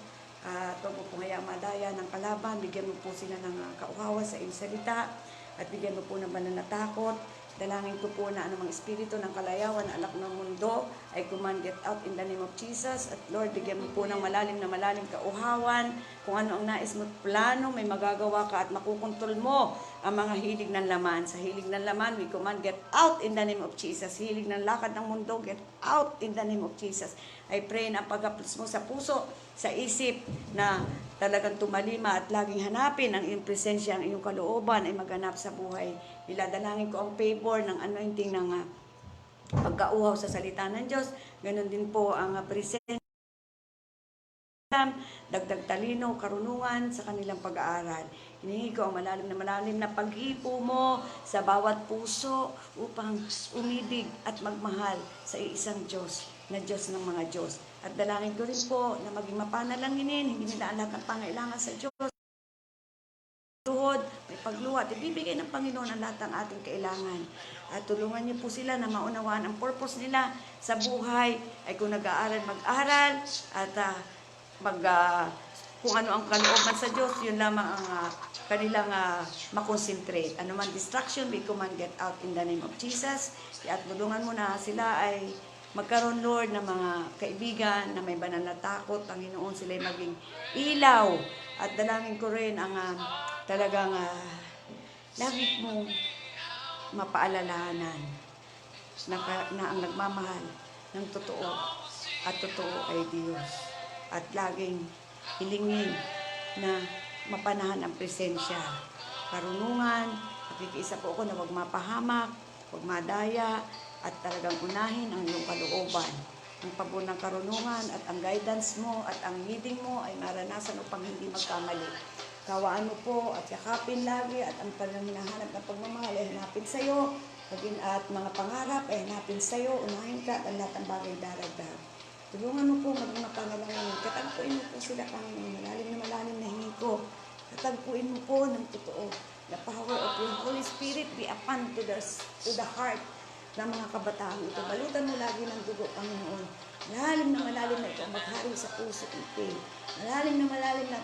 Speaker 1: Huwag mo po ngayang madaya ng kalaban. Bigyan mo po sila ng kauhawa sa iyong salita. At bigyan mo po ng mananatakot. Dalangin ko po na anumang espiritu ng kalayawan, alak ng mundo, ay command get out in the name of Jesus. At Lord, bigyan mo po ng malalim kauhawan. Kung ano ang nais mo plano, may magagawa ka at makukontrol mo ang mga hilig ng laman. Sa hilig ng laman, we command get out in the name of Jesus. Hilig ng lakad ng mundo, get out in the name of Jesus. I pray na pag-aplos mo sa puso, sa isip, na talagang tumalima at laging hanapin ang iyong presensya, ang iyong kalooban ay maganap sa buhay. Iladalangin ko ang favor ng anointing ng pagkauhaw sa salita ng Diyos. Ganon din po ang presensya, dagdag talino, karunungan sa kanilang pag-aaral. Hinihingi ko ang malalim na paghipo mo sa bawat puso upang umibig at magmahal sa iisang Diyos, na Diyos ng mga Diyos. At dalangin ko rin po na maging mapanalanginin, hindi nila alam ang pangailangan sa Diyos. May pagluhat, ibibigay ng Panginoon ang lahat ng ating kailangan. At tulungan niyo po sila na maunawaan ang purpose nila sa buhay. Ay kung nag-aaral, mag-aral. At kung ano ang kalooban sa Diyos, yun lamang ang kanilang makonsentrate. Ano man distraction, we command get out in the name of Jesus. At tulungan mo na sila ay magkaroon, Lord, ng mga kaibigan na may banal na takot. Panginoon, sila'y maging ilaw. At dalangin ko rin ang talagang lagi mong mapaalalahanan na ang nagmamahal ng totoo at totoo ay Diyos. At laging hilingin na mapanahan ang presensya. Karunungan, nakikiisa po ako na huwag mapahamak, huwag madaya, at talagang unahin ang iyong kalooban. Ang pabor ng karunungan at ang guidance mo at ang leading mo ay maranasan upang hindi magkamali. Kawaan mo po at yakapin lagi at ang kanilang hinahanap ng pagmamahal ay hanapin sa iyo. At mga pangarap ay hanapin sa iyo. Unahin ka at ang lahat ng bagay daragdag. Tulungan mo po maging mapanalangin. Katagpuin mo po sila, Panginoon. Malalim na hingi ko. Katagpuin mo po ng totoo. The power of your Holy Spirit be upon to the heart ng mga kabataan ito. Balutan mo lagi ng dugo, Panginoon. Malalim na ito maghari sa puso ito. Malalim na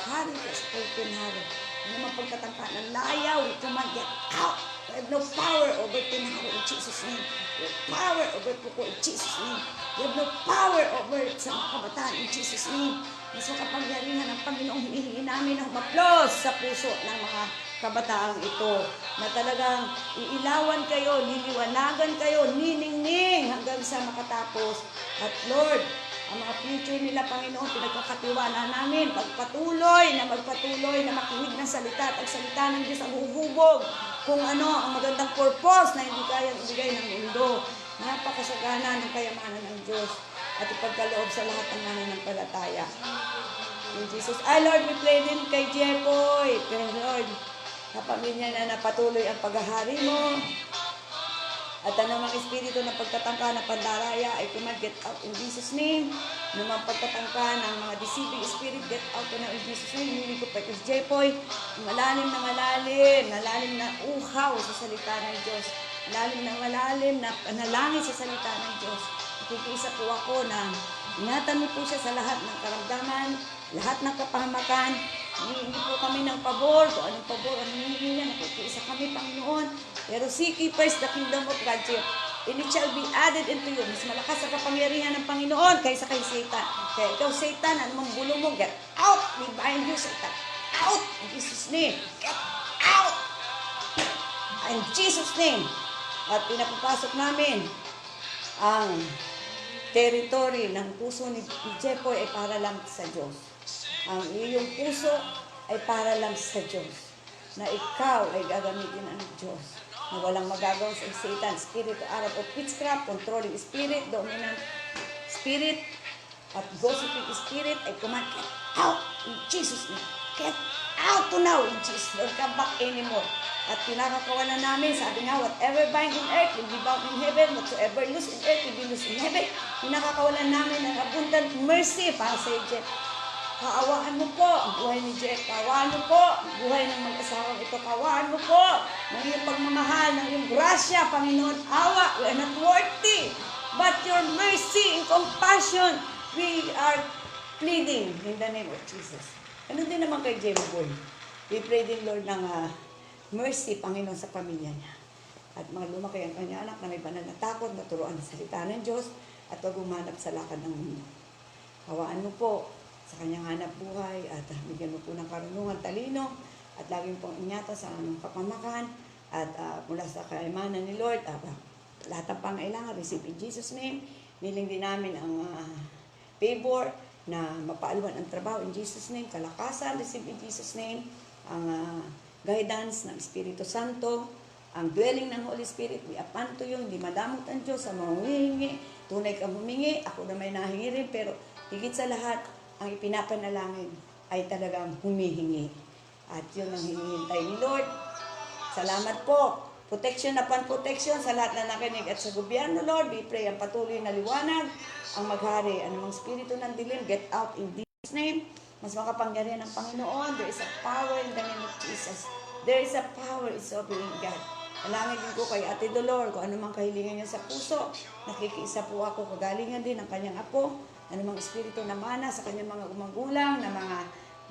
Speaker 1: hari ka sa Pinharo. Ano mapagtatangka ng layaw, we command get out. We have no power over Pinharo in Jesus' name. We have power over Puko in Jesus' name. We have no power over sa mga kabataan in Jesus' name. Mas makapangyarihan ng Panginoong hinihingi namin ng maplos sa puso ng mga kabataang ito, na talagang iilawan kayo, liliwanagan kayo, niningning hanggang sa makatapos. At Lord, ang mga future nila, Panginoon, pinagkakatiwala namin, magpatuloy na makinig ng salita at ang salita ng Diyos ang huhubog kung ano ang magandang purpose na hindi kayang ibigay ng mundo. Napakasagana ng kayamanan ng Diyos at ipagkaloob sa lahat ng nananampalataya. In Jesus. Ay, Lord, we pray din kay Jepoy. Pero Lord, sa pamilya na napatuloy ang paghahari mo. At anumang espiritu ng pagtatangka ng pandaraya ay command, get out in Jesus' name. Anumang pagtatangka ng mga deceiving spirit, get out na in Jesus' name. Hindi ko pa Chris Jepoy, malalim na uhaw sa salita ng Diyos. Malalim na panalangin sa salita ng Diyos. Nakikiisa po ako na ingatan mo po siya sa lahat ng karamdaman, lahat ng kapahamakan. Hindi po kami ng pabor, kung anong pabor ang hinihingi niya, nakikiisa kami, Panginoon. Pero seek ye first the kingdom of God, and it shall be added into you. Mas malakas ang kapangyarihan ng Panginoon kaysa kay Satan. Kaya ikaw, Satan, anumang bulong mo, get out! We bind you, Satan. Out! In Jesus' name. Get out! In Jesus' name. At pinapapasok namin ang territory ng puso ni Jepoy ay para lang sa Diyos. Ang iyong puso ay para lang sa Diyos. Na ikaw ay gagamitin ng Diyos. Na walang magagawa sa Satan, spirit Arab of witchcraft, controlling spirit, dominant spirit, at gossiping spirit ay command, get out in Jesus' name. Get out to now in Jesus' name. Don't come back anymore. At pinakakawalan namin, sabi nga, whatever bind in earth will be bound in heaven, whatsoever loose in earth will be loose in heaven. Pinakakawalan namin ng abundant mercy para sa Jeff. Kaawaan mo po ang buhay ni Jeff. Kaawaan mo po ang buhay ng mag-asawang ito. Kaawaan mo po ng iyong pagmamahal, ng iyong grasya, Panginoon. Awa, we are not worthy. But your mercy and compassion, we are pleading in the name of Jesus. Ano din naman kay Jeff Boy? We pray din, Lord, ng mercy, Panginoon, sa pamilya niya. At mga lumaki ang kanya anak na may banal na takot, naturuan ng salita ng Diyos, at huwag umanap sa lakad ng mundo. Hawaan mo po sa kanyang hanap buhay, at bigyan mo po ng karunungan, talino, at laging pong inyata sa anong kapamakan, at mula sa kaimanan ni Lord, lahat ng pangailangan, receive in Jesus' name. Niling din namin ang favor na mapaalwan ang trabaho in Jesus' name, kalakasan, receive in Jesus' name, ang guidance ng Espiritu Santo, ang dwelling ng Holy Spirit, we upon to you, hindi madamot ang Diyos sa mga humihingi, tunay kang humingi, ako na may nahingi rin, pero higit sa lahat, ang ipinapanalangin ay talagang humihingi. At yun ang hinihintay ni Lord. Salamat po. Protection upon protection sa lahat na nakinig at sa gobyerno, Lord, we pray ang patuloy na liwanag, ang maghari, anumang spirito ng dilim, get out in Jesus' name. Mas makapangyarihan ng Panginoon. There is a power in the name of Jesus. There is a power in sovereign God. Alangin din ko kay Ate Dolor kung anumang kahilingan niya sa puso. Nakikiisa po ako, kagalingan din ng kanyang apo. Anumang espiritu na mana sa kanyang mga gumagulang, na mga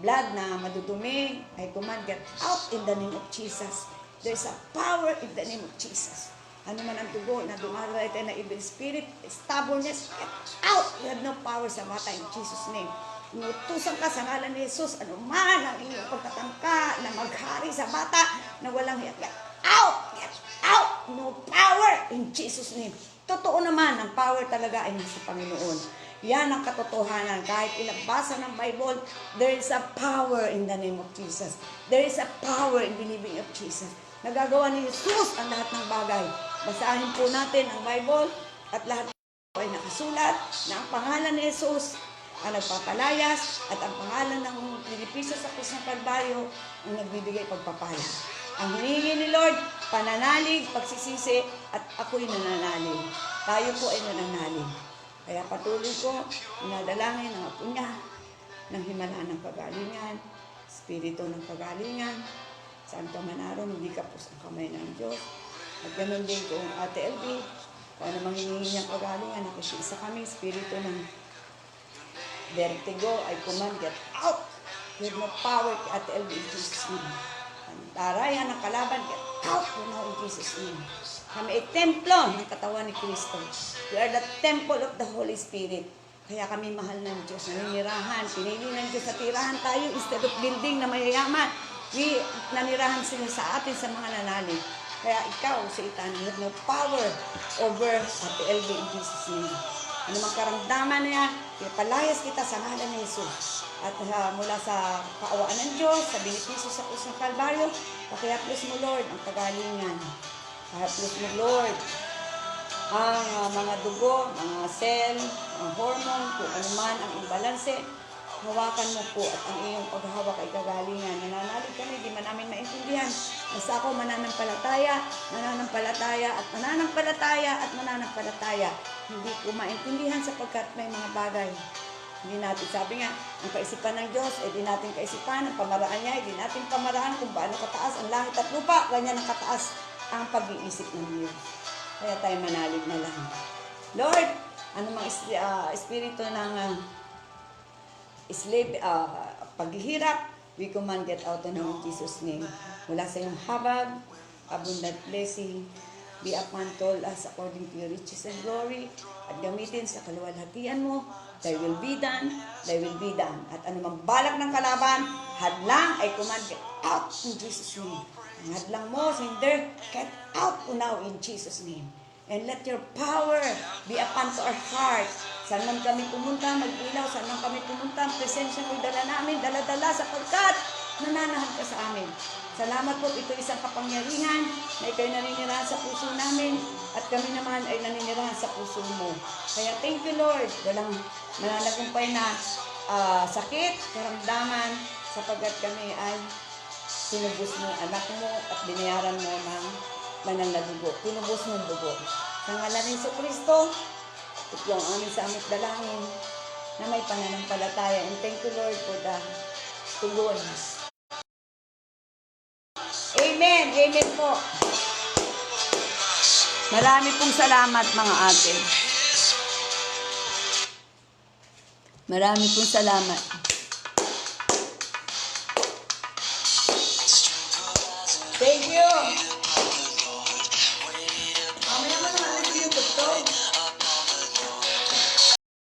Speaker 1: blood na madudumi, ay command, get out in the name of Jesus. There is a power in the name of Jesus. Ano man ang dugo na dumaray tayo na evil spirit, stubbornness, get out. You have no power sa bata in Jesus' name. Inutusan ka sa ngalan ni Jesus, ano man ang iyong pagkatangka na maghari sa bata na walang hiyak. Get out! Get out! No power in Jesus' name. Totoo naman, ang power talaga ay nasa Panginoon. Yan ang katotohanan. Kahit ilabasa ng Bible, there is a power in the name of Jesus. There is a power in believing of Jesus. Nagagawa ni Jesus ang lahat ng bagay. Basahin po natin ang Bible at lahat ay nakasulat na ang pangalan ni Jesus ang nagpapalayas at ang pangalan ng pinipiso sa krus ng Kalbaryo ang nagbibigay pagpapala. Ang hinihingi ni Lord, pananalig, pagsisisi, at ako'y nananalig. Tayo po ay nananalig. Kaya patuloy ko, inadalangin ang apo niya ng himala ng kagalingan, espiritu ng kagalingan, saan ka manaroon, hindi kapos ang kamay ng Diyos. At ganoon din kung Ate LB, kung ano mang hinihingi niyang kagalingan, nakisiisa kami, espiritu ng vertigo, I command, get out! You have no power kay Ate LB in Jesus' name. Ang tarayan ng kalaban, get out! You know, in Jesus' name. Kami ay templo ng katawan ni Kristo. We are the temple of the Holy Spirit. Kaya kami mahal ng Diyos, naninirahan. Pinili ng Diyos na tirahan tayo instead of building na mayayaman. Nanirahan sila sa atin sa mga nanalig. Kaya ikaw, Satan, you have no power over Ate LB in Jesus' name. Ano mang karamdaman niya, palayas kita sa ngalan ni Jesus. At mula sa kaawaan ng Diyos, sa benepisyo sa krus ng Kalbaryo, pakihaplos mo, Lord, ang kagalingan. Pakihaplos mo, Lord, ang mga dugo, mga cell, ang hormone, kung ano man ang imbalanse. hawakan mo po at ang iyong paghahawak ay kagalingan. Nananalig kami, di man namin maintindihan. Basta ako mananampalataya, mananampalataya at mananampalataya at mananampalataya. Hindi ko maintindihan sapagkat may mga bagay. Hindi natin, sabi nga, ang kaisipan ng Diyos, di natin kaisipan, ang pamaraan niya, di natin pamaraan kung paano kataas ang langit at lupa, ganyan ang kataas ang pag-iisip ng Diyos. Kaya tayo manalig na lang. Lord, anumang espiritu ng paghihirap, we command get out in Jesus' name. Mula sa iyong habag, abundant blessing, be upon us according to your riches and glory, at gamitin sa kaluwalhatian mo, thy will be done, thy will be done. At anumang balak ng kalaban, hadlang ay command get out in Jesus' name. Ang hadlang mo, hinder, get out now in Jesus' name. And let your power be upon to our heart. Saan man kami pumunta, mag-ilaw. Saan man kami pumunta, ang presensya mo dala namin, dala-dala sapagkat nananahan ka sa amin. Salamat po, ito isang kapangyarihan na ikaw'y naninirahan sa puso namin at kami naman ay naninirahan sa puso mo. Kaya thank you, Lord. Walang mananagumpay na sakit, karamdaman, sapagkat kami ay tinubos mo anak mo at binayaran mo ng banal na dugo. Tinubos mo ang dugo. Sa ngalan ni Jesucristo, ito ang aming samit dalangin na may pananampalataya. And thank you, Lord, for the tugon. Amen. Amen po. Marami pong salamat, mga ate. Marami pong salamat. Thank you.